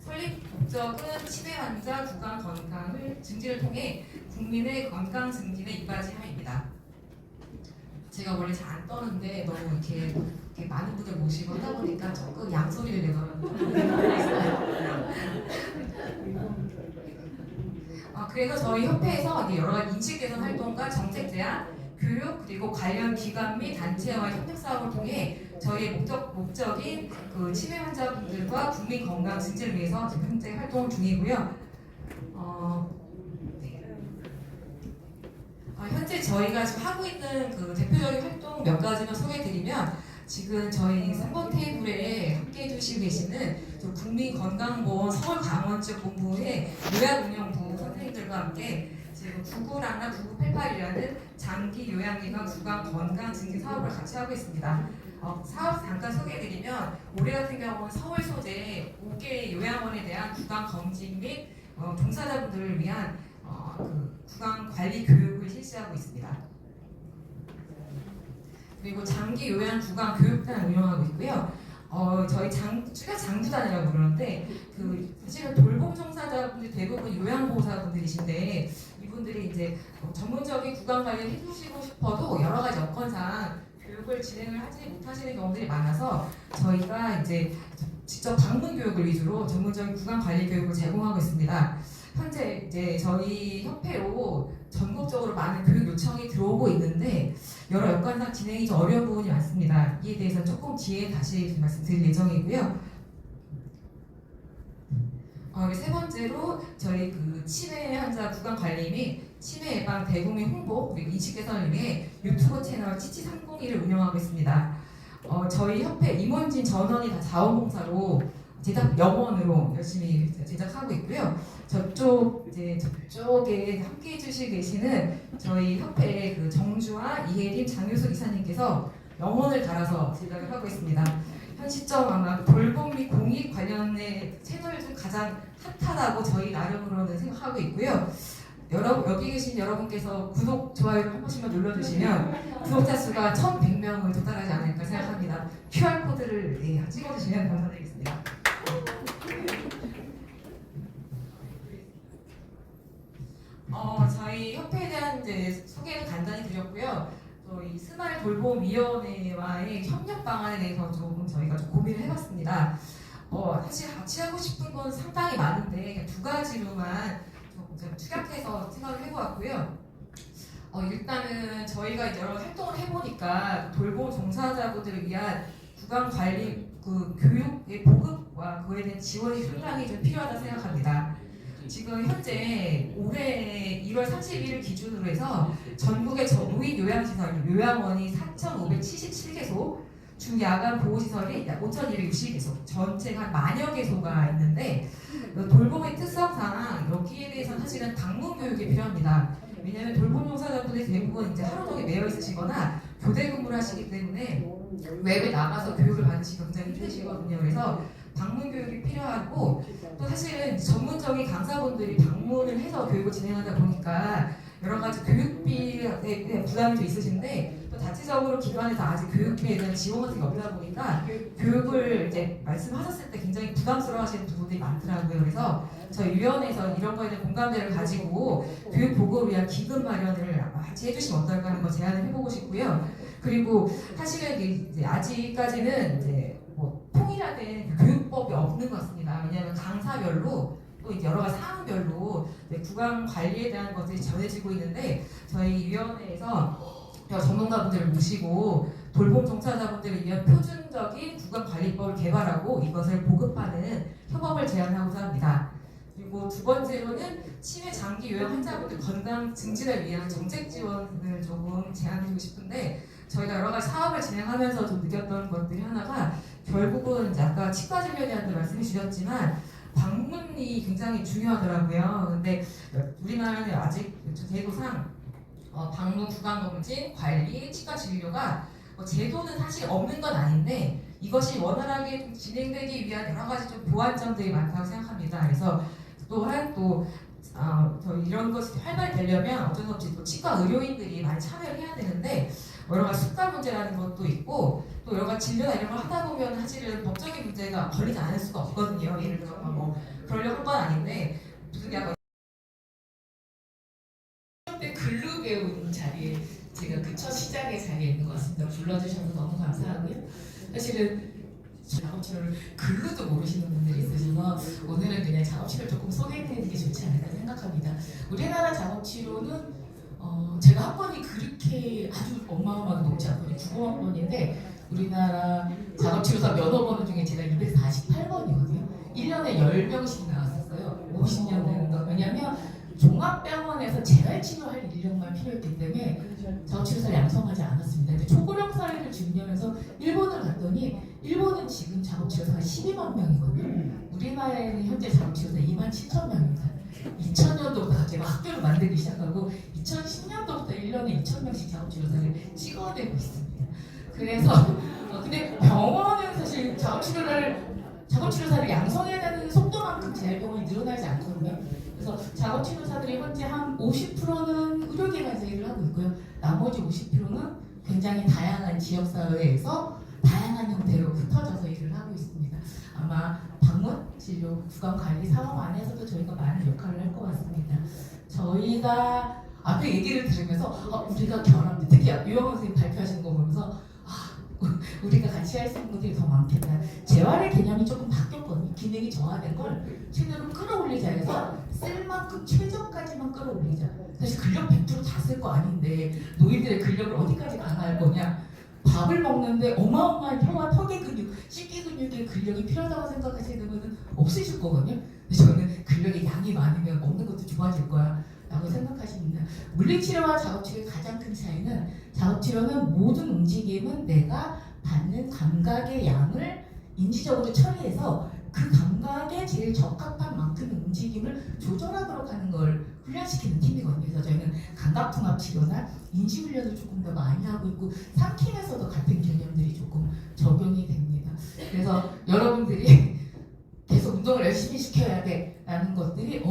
설립 목적은 치매 환자 구강 건강을 증진을 통해 국민의 건강 증진에 이바지함입니다. 제가 원래 잘 안 떠는데 너무 이렇게 많은 분들 모시고 하다 보니까 조금 양소리를 내더라고요. 그래서 저희 협회에서 여러 가지 인식 개선 활동과 정책 제안, 교육 그리고 관련 기관 및 단체와의 협력 사업을 통해 저희의 목적인 그 치매 환자분들과 국민 건강 증진을 위해서 지금 현재 활동 중이고요. 현재 저희가 지금 하고 있는 그 대표적인 활동 몇 가지만 소개해드리면 지금 저희 3번 테이블에 함께 해주시고 계시는 국민건강보험 서울강원지역 본부의 요양운영부 선생님들과 함께 지금 99랑나 9988이라는 장기 요양기관 구강 건강 증진 사업을 같이 하고 있습니다. 사업 잠깐 소개해드리면 올해 같은 경우는 서울 소재 5개 요양원에 대한 구강 검진 및 종사자분들을 위한 그 구강 관리 교육을 실시하고 있습니다. 그리고 장기 요양 구강 교육단을 운영하고 있고요. 저희 추가 장구단이라고 부르는데 사실은 돌봄 종사자분들 대부분 요양보호사분들이신데 이분들이 이제 전문적인 구강 관리를 해주시고 싶어도 여러 가지 여건상 교육을 진행을 하지 못하시는 경우들이 많아서 저희가 이제 직접 방문 교육을 위주로 전문적인 구강 관리 교육을 제공하고 있습니다. 현재 이제 저희 협회로 전국적으로 많은 교육 요청이 들어오고 있는데 여러 여건상 진행이 좀 어려운 부분이 많습니다. 이에 대해서 조금 뒤에 다시 말씀드릴 예정이고요. 세 번째로 저희 그 치매 환자 구강 관리 및 치매 예방 대국민 홍보 그리고 인식 개선을 위해 유튜브 채널 치치301을 운영하고 있습니다. 저희 협회 임원진 전원이 다 자원봉사로 제작 영원으로 열심히 제작하고 있고요. 저쪽에 함께 해주시고 계시는 저희 협회 그 정주와 이혜림 장유수 이사님께서 영혼을 달아서 제작을 하고 있습니다. 현 시점 아마 돌봄 및 공익 관련의 채널 중 가장 핫하다고 저희 나름으로는 생각하고 있고요. 여기 계신 여러분께서 구독, 좋아요를 한 번씩만 눌러주시면 구독자 수가 1,100명을 도달하지 않을까 생각합니다. QR코드를 찍어주시면 감사드리겠습니다. 저희 협회에 대한 이제 소개를 간단히 드렸고요. 저희 스마일 돌봄위원회와의 협력 방안에 대해서 조금 저희가 좀 고민을 해봤습니다. 사실 같이 하고 싶은 건 상당히 많은데 두 가지로만 좀 축약해서 생각을 해보았고요. 일단은 저희가 여러 활동을 해보니까 돌봄 종사자분들을 위한 구강 관리 그 교육의 보급과 그에 대한 지원이 상당히 좀 필요하다 생각합니다. 지금 현재 올해 1월 30일 기준으로 해서 전국의 노인 요양시설, 요양원이 4,577개소, 중야간 보호시설이 약 5,260개소, 전체가 한 만여 개소가 있는데 돌봄의 특성상 여기에 대해서 사실은 방문 교육이 필요합니다. 왜냐하면 돌봄 종사자분들이 대부분 이제 하루 종일 매여 있으시거나 교대 근무를 하시기 때문에 외부에 나가서 교육을 받으시기 굉장히 힘드시거든요. 그래서 방문 교육이 필요하고 또 사실은 전문적인 강사분들이 방문을 해서 교육을 진행하다 보니까 여러 가지 교육비에 대한 부담이 좀 있으신데 또 자체적으로 기관에서 아직 교육비에 대한 지원 같은 게 없다 보니까 교육을 이제 말씀하셨을 때 굉장히 부담스러워하시는 부분들이 많더라고요. 그래서 저희 위원회에서 이런 거에 대한 공감대를 가지고 교육 보급을 위한 기금 마련을 같이 해주시면 어떨까 하는 거 제안을 해보고 싶고요. 그리고 사실은 이제 아직까지는 이제 뭐 통일화된 교육법이 없는 것 같습니다. 왜냐하면 강사별로 또 이제 여러 가지 사항별로 구강 관리에 대한 것들이 전해지고 있는데 저희 위원회에서 전문가분들을 모시고 돌봄 종사자분들을 위한 표준적인 구강 관리법을 개발하고 이것을 보급하는 협업을 제안하고자 합니다. 그리고 두 번째로는 치매 장기 요양 환자분들 건강 증진을 위한 정책 지원을 조금 제안드리고 싶은데 저희가 여러 가지 사업을 진행하면서 좀 느꼈던 것들이 하나가 결국은 이제 아까 치과 진료에 대한 말씀해 주셨지만 방문이 굉장히 중요하더라고요. 근데 우리나라는 아직 제도상 방문 구강검진, 관리, 치과 진료가 제도는 사실 없는 건 아닌데 이것이 원활하게 진행되기 위한 여러 가지 좀 보완점들이 많다고 생각합니다. 그래서 또한 저희 이런 것이 활발되려면 어쩔 수 없이 또 치과 의료인들이 많이 참여를 해야 되는데 여러 가지 숙가 문제라는 것도 있고 또 여러 가지 진료나 이런 걸 하다 보면 사실은 법적인 문제가 걸리지 않을 수가 없거든요. 예를 들어 뭐 그러려고 한 건 아닌데 무슨 약간 글로 배우는 자리에 제가 그 첫 시작의 자리에 있는 것 같습니다. 불러주셔서 너무 감사하고요. 사실은 작업치료를 글로도 모르시는 분들이 있으셔서 오늘은 그냥 작업치료를 조금 소개해드리는 게 좋지 않을까 생각합니다. 우리나라 작업치료는 제가 학번이 그렇게 아주 어마어마하게 높지 않거든요. 9학번인데 우리나라 작업치료사 면허번호 중에 제가 248번이거든요. 1년에 10명씩 나왔었어요. 50년 되는 거. 왜냐면 종합병원에서 재활치료할 인력만 필요했기 때문에 작업치료사를 양성하지 않았습니다. 근데 초고령 사회를 준비하면서 일본을 갔더니 일본은 지금 작업치료사가 12만 명이거든요. 우리나라에는 현재 작업치료사 2만 7천 명입니다. 2000년도부터 갑자기 학교를 만들기 시작하고 2010년도부터 1년에 2,000명씩 작업치료사를 찍어내고 있습니다. 그래서 근데 병원은 사실 작업치료사를 양성해야 되는 속도만큼 재활병원이 늘어나지 않거든요. 그래서 작업치료사들이 현재 한 50%는 의료기관에서 일을 하고 있고요. 나머지 50%는 굉장히 다양한 지역사회에서 다양한 형태로 흩어져서 일을 하고 있습니다. 아마 방문 진료 구강 관리 사업 안에서도 저희가 많은 역할을 할 것 같습니다. 저희가 앞에 얘기를 들으면서 우리가 결합, 특히 유영 선생님 발표하시는 거 보면서 우리가 같이 할 수 있는 것들이 더 많겠다. 재활의 개념이 조금 바뀌었거든요. 기능이 저하된 걸 최대로 끌어올리자 해서 쓸 만큼 최저까지만 끌어올리자. 사실 근력 100% 다 쓸 거 아닌데 노인들의 근력을 어디까지 강화할 거냐. 밥을 먹는데 어마어마한 혀와 턱의 근육, 씻기 근육의 근력이 필요하다고 생각하시는 분은 없으실 거거든요. 근데 저는 근력의 양이 많으면 먹는 것도 좋아질 거야 라고 생각하십니다. 물리치료와 작업치료의 가장 큰 차이는 작업치료는 모든 움직임은 내가 받는 감각의 양을 인지적으로 처리해서 그 감각에 제일 적합한 만큼의 움직임을 조절하도록 하는 걸 훈련시키는 팀이거든요. 그래서 저희는 감각통합치료나 인지훈련을 조금 더 많이 하고 있고 3팀에서도 같은 개념들이 조금 적용이 됩니다. 그래서 여러분들이 계속 운동을 열심히 시켜야 돼 라는 것들이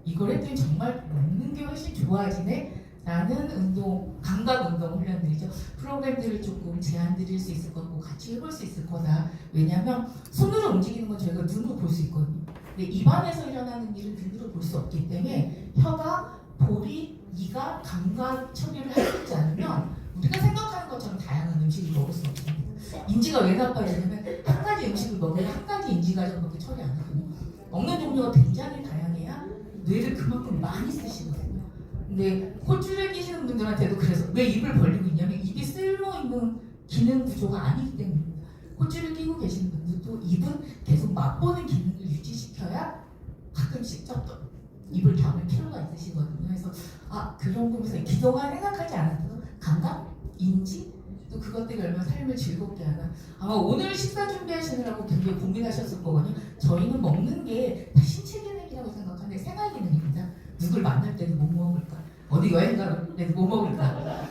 이걸 했더니 정말 먹는 게 훨씬 좋아지네 라는 운동, 감각 운동 훈련들이죠. 프로그램들을 조금 제안 드릴 수 있을 거고 같이 해볼 수 있을 거다. 왜냐하면 손으로 움직이는 건 저희가 눈으로 볼 수 있거든요. 근데 입안에서 일어나는 일은 눈으로 볼 수 없기 때문에 혀가, 볼이, 이가 감각 처리를 할 수 있지 않으면 우리가 생각하는 것처럼 다양한 음식을 먹을 수 없습니다. 인지가 왜 나빠지냐면 한 가지 음식을 먹어야 한 가지 인지 과정밖에 처리 안 하거든요. 먹는 종류가 굉장히 다양해야 뇌를 그만큼 많이 쓰시거든요. 근데 콧줄을 끼시는 분들한테도 그래서 왜 입을 벌리고 있냐면 입이 쓸모있는 기능 구조가 아니기 때문입니다. 콧줄을 끼고 계시는 분들도 입은 계속 맛보는 기능을 유지시켜야 가끔씩 좀 입을 담을 필요가 있으시거든요. 그래서 그런 부분에서 기도가 생각하지 않았던 감각, 인지, 또 그것들이 얼마나 삶을 즐겁게 하나. 아마 오늘 식사 준비하시느라고 굉장히 고민하셨을 거거든요. 저희는 먹는 게 다 신체 기능이라고 생각하는데 생활 기능입니다. 누굴 만날 때도 못 먹을까? 어디 여행 가도 못 먹을까?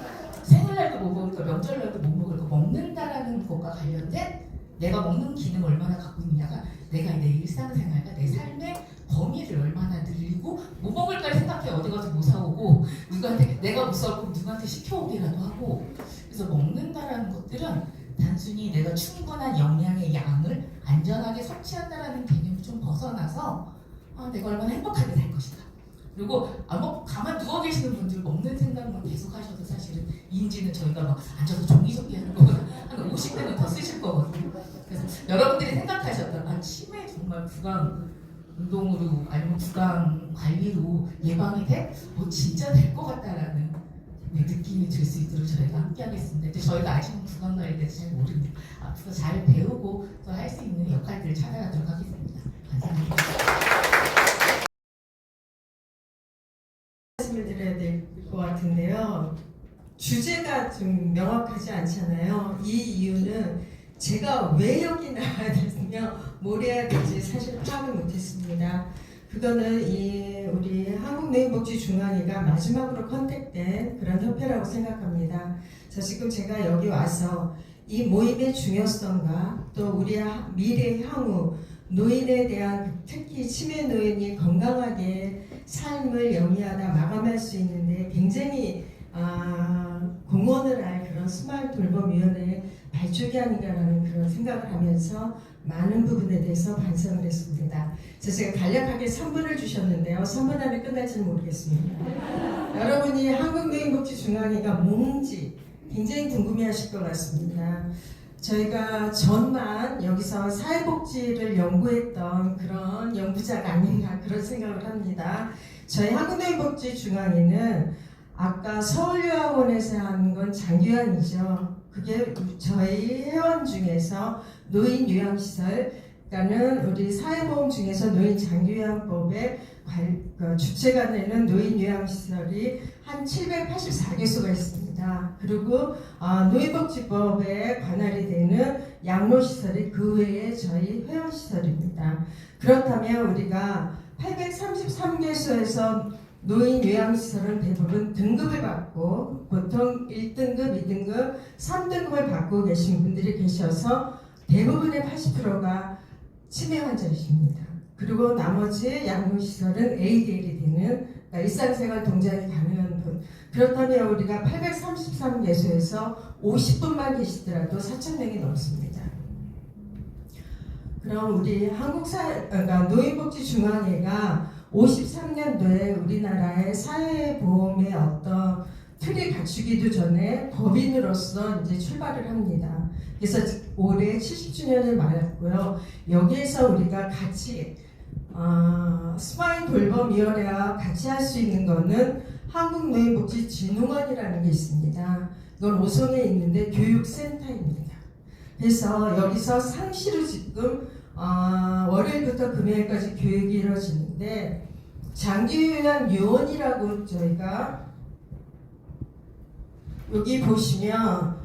생일날도 못 먹을까? 명절날도 못 먹을까? 먹는다라는 것과 관련된 내가 먹는 기능을 얼마나 갖고 있느냐가 내가 내 일상생활과 내 삶의 범위를 얼마나 늘리고 못 먹을까 생각해 어디 가서 못 사오고 누구한테 내가 못 사오고 누구한테 시켜오기라도 하고. 그래서 먹는다라는 것들은 단순히 내가 충분한 영양의 양을 안전하게 섭취한다라는 개념을 좀 벗어나서 내가 얼마나 행복하게 살 것이다. 그리고 가만 누워 계시는 분들 먹는 생각만 계속 하셔도 사실은 인지는 저희가 막 앉아서 종이접기 하는 거보다 한 50대는 더 쓰실 거거든요. 그래서 여러분들이 생각하셨던 치매 정말 구강 운동으로 아니면 구강 관리로 예방이 돼? 진짜 될 것 같다라는 느낌이 들 수 있도록 저희가 함께 하겠습니다. 근데 저희가 아직은 구강 관리에 대해서 잘 모릅니다. 앞으로 잘 배우고 또 할 수 있는 역할들을 찾아가도록 하겠습니다. 감사합니다. 말씀을 드려야 될 것 같은데요. 주제가 좀 명확하지 않잖아요. 이 이유는 제가 왜 여기 나와야 되며 뭘 해야 될지 사실 파악을 못했습니다. 그거는 우리 한국노인복지중앙회가 마지막으로 컨택된 그런 협회라고 생각합니다. 지금 제가 여기 와서 이 모임의 중요성과 또 우리 미래 향후 노인에 대한 특히 치매 노인이 건강하게 삶을 영위하다 마감할 수 있는데 굉장히 공헌을 할 그런 스마트 돌봄위원회의 발족이 아닌가라는 그런 생각을 하면서 많은 부분에 대해서 반성을 했습니다. 제가 간략하게 3분을 주셨는데요. 3분 안에 끝날지는 모르겠습니다. 여러분이 한국노인복지중앙회가 뭔지 굉장히 궁금해하실 것 같습니다. 저희가 전만 여기서 사회복지를 연구했던 그런 연구자가 아닌가 그런 생각을 합니다. 저희 한국노인복지중앙회는 아까 서울요양원에서 한 건 장유양이죠. 그게 저희 회원 중에서 노인 요양시설, 그러니까는 우리 사회보험 중에서 노인 장유양법에 주체가 되는 노인 요양시설이 한 784개소가 있습니다. 그리고 노인복지법에 관할이 되는 양로시설이 그 외에 저희 회원시설입니다. 그렇다면 우리가 833개소에서 노인 요양시설은 대부분 등급을 받고 보통 1등급, 2등급, 3등급을 받고 계신 분들이 계셔서 대부분의 80%가 치매 환자이십니다. 그리고 나머지 양로시설은 ADL이 되는 일상생활 동작이 가능한 50분. 그렇다면 우리가 833개소에서 50분만 계시더라도 4,000명이 넘습니다. 그럼 우리 그러니까 노인복지중앙회가 53년도에 우리나라의 사회보험의 어떤 틀을 갖추기도 전에 법인으로서 이제 출발을 합니다. 그래서 올해 70주년을 맞았고요. 여기에서 우리가 같이 스마일 돌봄위원회와 같이 할 수 있는 거는 한국노인복지진흥원이라는 게 있습니다. 이건 오송에 있는데 교육센터입니다. 그래서 여기서 상시로 지금 월요일부터 금요일까지 교육이 이루어지는데 장기요양 요원이라고 저희가 여기 보시면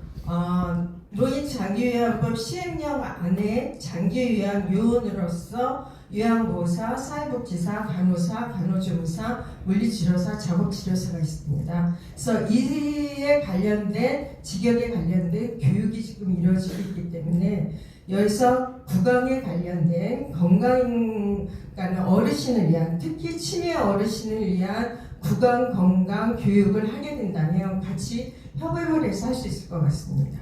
노인 장기요양법 시행령 안에 장기요양 요원으로서 요양보호사, 사회복지사, 간호사, 간호조무사, 물리치료사, 작업치료사가 있습니다. 그래서 이에 관련된 직역에 관련된 교육이 지금 이루어지고 있기 때문에 여기서 구강에 관련된 그러니까 어르신을 위한 특히 치매 어르신을 위한 구강 건강 교육을 하게 된다면 같이 협업을 해서 할 수 있을 것 같습니다.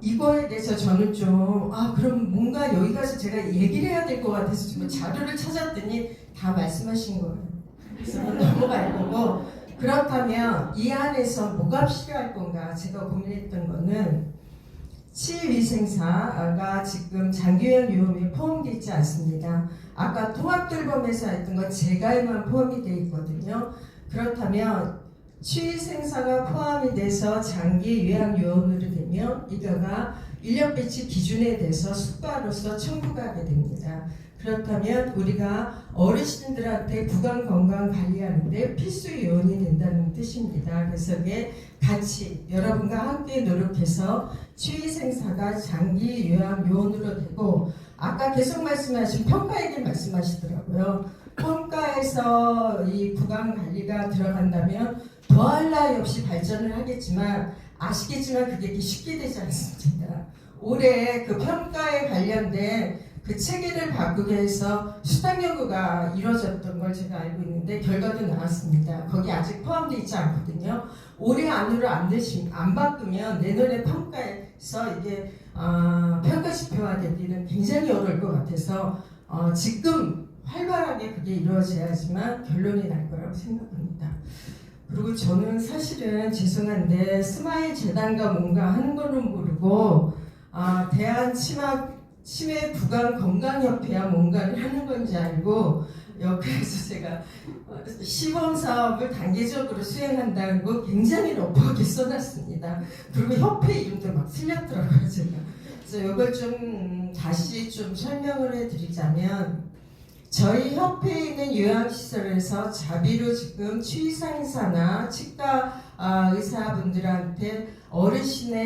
이거에 대해서 저는 좀 그럼 뭔가 여기 가서 제가 얘기를 해야 될 것 같아서 지금 자료를 찾았더니 다 말씀하신 거예요. 그래서 넘어갈 거고 그렇다면 이 안에서 뭐가 필요할 건가 제가 고민했던 거는 치위생사가 지금 장기요양 요원에 포함되어 있지 않습니다. 아까 통합돌봄에서 했던 건 재가에만 포함이 되어 있거든요. 그렇다면 치위생사가 포함이 돼서 장기 요양 요원으로 되면 이거가 인력 배치 기준에 대해서 숙가로서 청구가 하게 됩니다. 그렇다면 우리가 어르신들한테 구강 건강 관리하는데 필수 요원이 된다는 뜻입니다. 그래서 이게 같이 여러분과 함께 노력해서 치위생사가 장기 요양 요원으로 되고 아까 계속 말씀하신 평가 얘기 말씀하시더라고요. 평가에서 이 구강 관리가 들어간다면 더할 나위 없이 발전을 하겠지만 아시겠지만 그게 쉽게 되지 않습니다. 올해 그 평가에 관련된 그 체계를 바꾸기 위해서 수당 연구가 이루어졌던 걸 제가 알고 있는데 결과도 나왔습니다. 거기 아직 포함되어 있지 않거든요. 올해 안으로 안 바꾸면 내년에 평가에서 이게 평가 지표화되기는 굉장히 어려울 것 같아서 지금 활발하게 그게 이루어져야지만 결론이 날 거라고 생각합니다. 그리고 저는 사실은 죄송한데 스마일 재단과 뭔가 하는 거는 모르고 대한 치매 구강 건강협회와 뭔가를 하는 건지 알고 여기에서 제가 시범 사업을 단계적으로 수행한다는 거 굉장히 러프하게 써놨습니다. 그리고 협회 이름도 막 틀렸더라고요 제가. 그래서 이걸 좀 다시 좀 설명을 해드리자면 저희 협회에 있는 요양시설에서 자비로 지금 치위생사나 치과 의사분들한테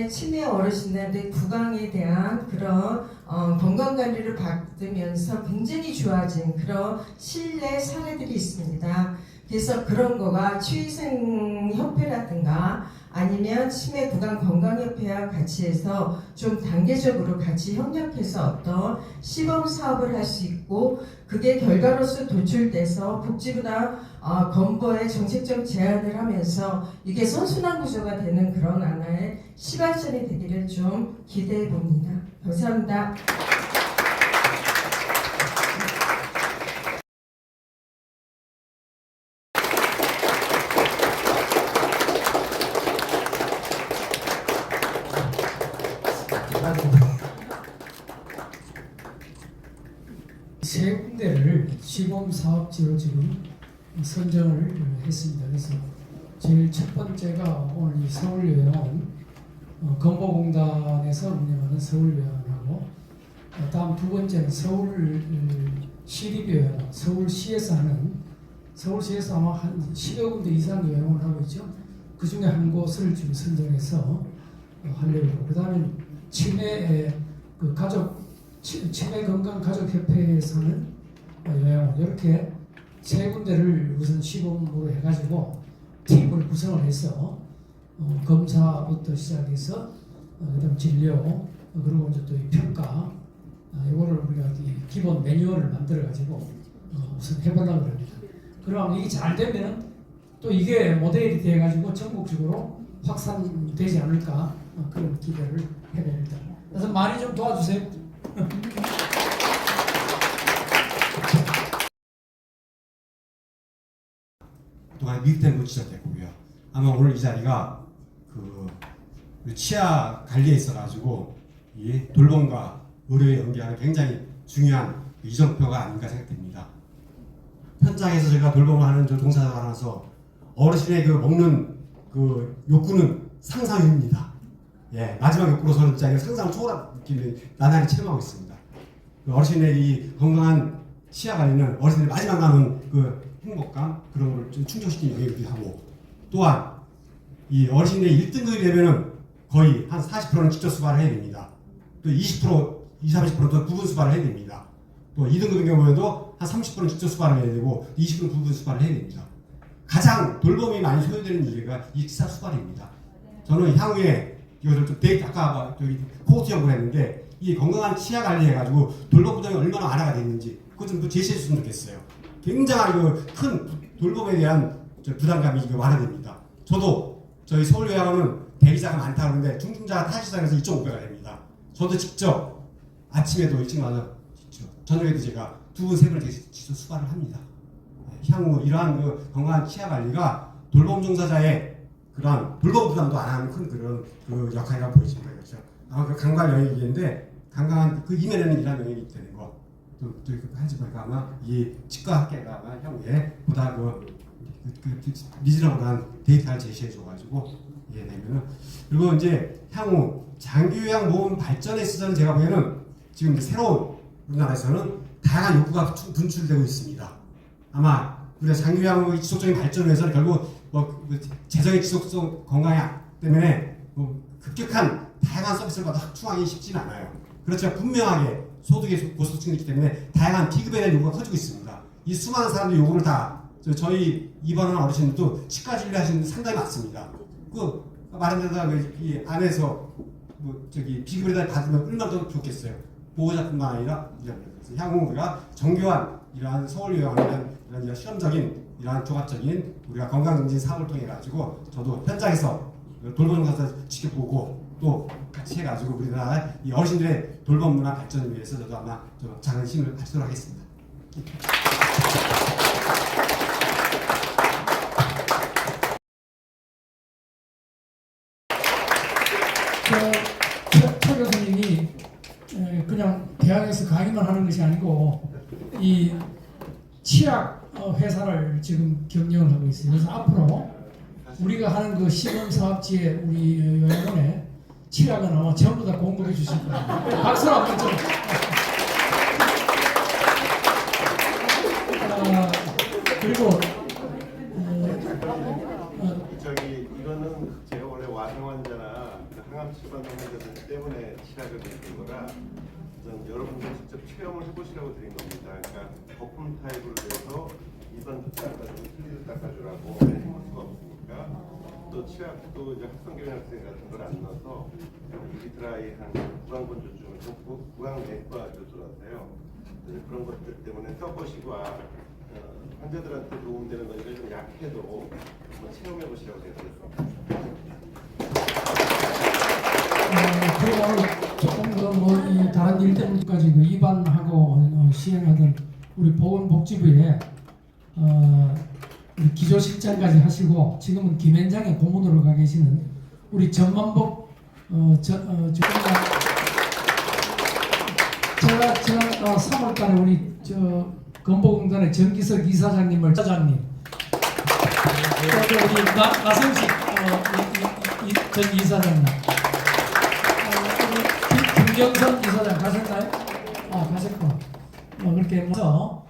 치매 어르신한테 구강에 대한 그런 건강관리를 받으면서 굉장히 좋아진 그런 실내 사례들이 있습니다. 그래서 그런 거가 치위생협회라든가 아니면 치매 구강 건강협회와 같이 해서 좀 단계적으로 같이 협력해서 어떤 시범 사업을 할 수 있고 그게 결과로서 도출돼서 복지부나 건보에 정책적 제안을 하면서 이게 선순환 구조가 되는 그런 하나의 시발점이 되기를 좀 기대해 봅니다. 감사합니다. 세 군데를 시범 사업지로 지금 선정을 했습니다. 그래서 제일 첫 번째가 오늘 이 서울요양원 건보공단에서 운영하는 서울요양원하고 다음 두 번째는 서울 시립요양원, 서울시에서 아마 한 10여 군데 이상 요양원을 하고 있죠. 그 중에 한 곳을 지금 선정해서 하려고 하고, 그 다음에 치매 건강가족협회에서는 요양원 이렇게 세 군데를 우선 시범으로 해가지고 팀을 구성을 해서 검사부터 시작해서 그다음 진료 그리고 이제 또 이 평가 이거를 우리가 기본 매뉴얼을 만들어 가지고 우선 해보려고 합니다. 그럼 이게 잘 되면 또 이게 모델이 돼가지고 전국적으로 확산되지 않을까 그런 기대를 해봅니다. 그래서 많이 좀 도와주세요. 그동안 미흡된 지적됐고요. 아마 오늘 이 자리가 그 치아 관리에 있어가지고 이 돌봄과 의료의 연계하는 굉장히 중요한 이정표가 아닌가 생각됩니다. 현장에서 제가 돌봄을 하는 저 동사를 하면서 어르신의 그 먹는 그 욕구는 상상입니다. 예, 마지막 욕구로서는 자기가 상상을 초월한 느낌을 나날이 체험하고 있습니다. 그 어르신의 이 건강한 치아 관리는 어르신의 마지막 남은 그 행복감 그런 걸 좀 충족시키는 영역이기도 하고, 또한 이 어르신의 1등급이 되면은 거의 한 40%는 직접 수발을 해야 됩니다. 또 20%, 20-30%는 또 부분 수발을 해야 됩니다. 또 2등급인 경우에도 한 30%는 직접 수발을 해야 되고 20%는 부분 수발을 해야 됩니다. 가장 돌봄이 많이 소요되는 이유가 이 치아 수발입니다. 저는 향후에 이거를 좀 데이터 아까 저기 코호트 연구를 했는데 이 건강한 치아 관리 해가지고 돌봄 부담이 얼마나 완화가 됐는지 그거 좀 제시해 줬으면 좋겠어요. 굉장한 큰 돌봄에 대한 부담감이 완화됩니다. 저도 저희 서울요양원은 대기자가 많다고 하는데 중증자가 타시장에서 2.5배가 됩니다. 저도 직접 아침에도 일찍 나와서 저녁에도 제가 2분, 3분을 직접 수발을 합니다. 향후 이러한 그 건강한 치아 관리가 돌봄 종사자의 그런 돌봄 부담도 안 하는 큰 그런 그 역할이라고 보여집니다. 그렇죠? 아마 그 강발 영역인데 강강한 그 이면에는 이런 영역이 되는 거. 또 하지 말까 아마 이 치과 학계가 아마 향후에 보다 리즈너블한 데이터를 제시해 줘가지고 내면은 그리고 이제 향후 장기요양 보험 발전에 있어서는 제가 보기에는 지금 새로운 우리나라에서는 다양한 욕구가 분출되고 있습니다. 아마 우리가 장기요양의 지속적인 발전을 위해서는 결국 재정의 지속성 건강약 때문에 급격한 다양한 서비스를 확충하기 쉽지는 않아요. 그렇지만 분명하게 소득의 고소득층이 있기 때문에 다양한 비급에 대한 요구가 커지고 있습니다. 이 수많은 사람들의 요구를 다 저희 입원하는 어르신들도 치과 진료 하시는 분들 상당히 많습니다. 그 말한 대로 이 안에서 비급을 받으면 얼마나 더 좋겠어요. 보호자뿐만 아니라 향후 우리가 정교한 이러한 서울요양원이라는 이런 실험적인 이러한 종합적인 우리가 건강검진 사업을 통해 가지고 저도 현장에서 돌봄 가서 지켜보고 또 같이 해가지고 우리나라 이 어르신들의 돌봄 문화 발전을 위해서 저도 아마 좀 작은 힘을 바치도록 하겠습니다. 최 교수님이 그냥 대학에서 강의만 하는 것이 아니고 이 치약 회사를 지금 경영을 하고 있어요. 그래서 앞으로 우리가 하는 그 시범 사업지에 우리 요양원에 치약은 아마 전부 다 공급해 주실 거예요. 박수 한번 좀. 그리고 이거는 제가 원래 와상 환자나 항암 치료받는 환자들 때문에 치약을 드린 거라 여러분들 직접 체험을 해보시라고 드린 겁니다. 그러니까 거품 타입으로 해서 일반 닦아주고 틀니를 닦아주라고 해볼 수가 없으니까 또 치약도 이제 합성균형학생 같은 걸 안 넣어서 유리드라이한 구강건조증을 구강내과 조절하세요. 그런 것들 때문에 써보시고 환자들한테 도움되는 거니까 좀 약해도 한번 체험해 보시라고 제가 드렸습니다. 그리고 오늘 조금 더 이 다른 일 때문까지 입안하고 시행하던 우리 보건복지부에 기조실장까지 하시고 지금은 김현장에 고문으로 가 계시는 우리 전만복 제가 지난 3월달에 우리 건보공단의 정기석 이사장님을 사장님 또 우리 나성식 전 이사장님 김경선 이사장 가셨나요? 가셨고 그렇게 해서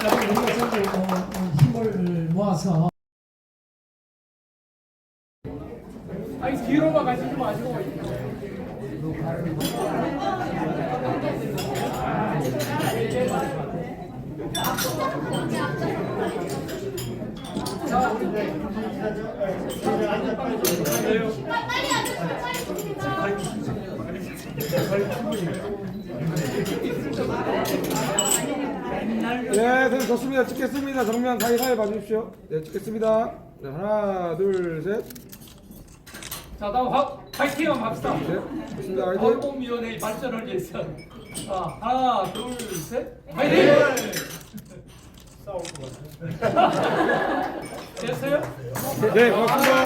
우리가 전부 힘을 모아서 아니 뒤로만 가시지 마시고 빨리 선생님 좋습니다. 찍겠습니다. 정면 사이사이 봐주십시오. 네, 찍겠습니다. 네, 하나, 둘, 셋. 자, 다음 화이팅 한번 합시다. 네, 좋습니다. 화이팅. 돌봄위원회의 발전을 위해서. 자, 하나, 둘, 셋. 화이팅! 싸울 것 같아요. 됐어요? 네, 고맙습니다.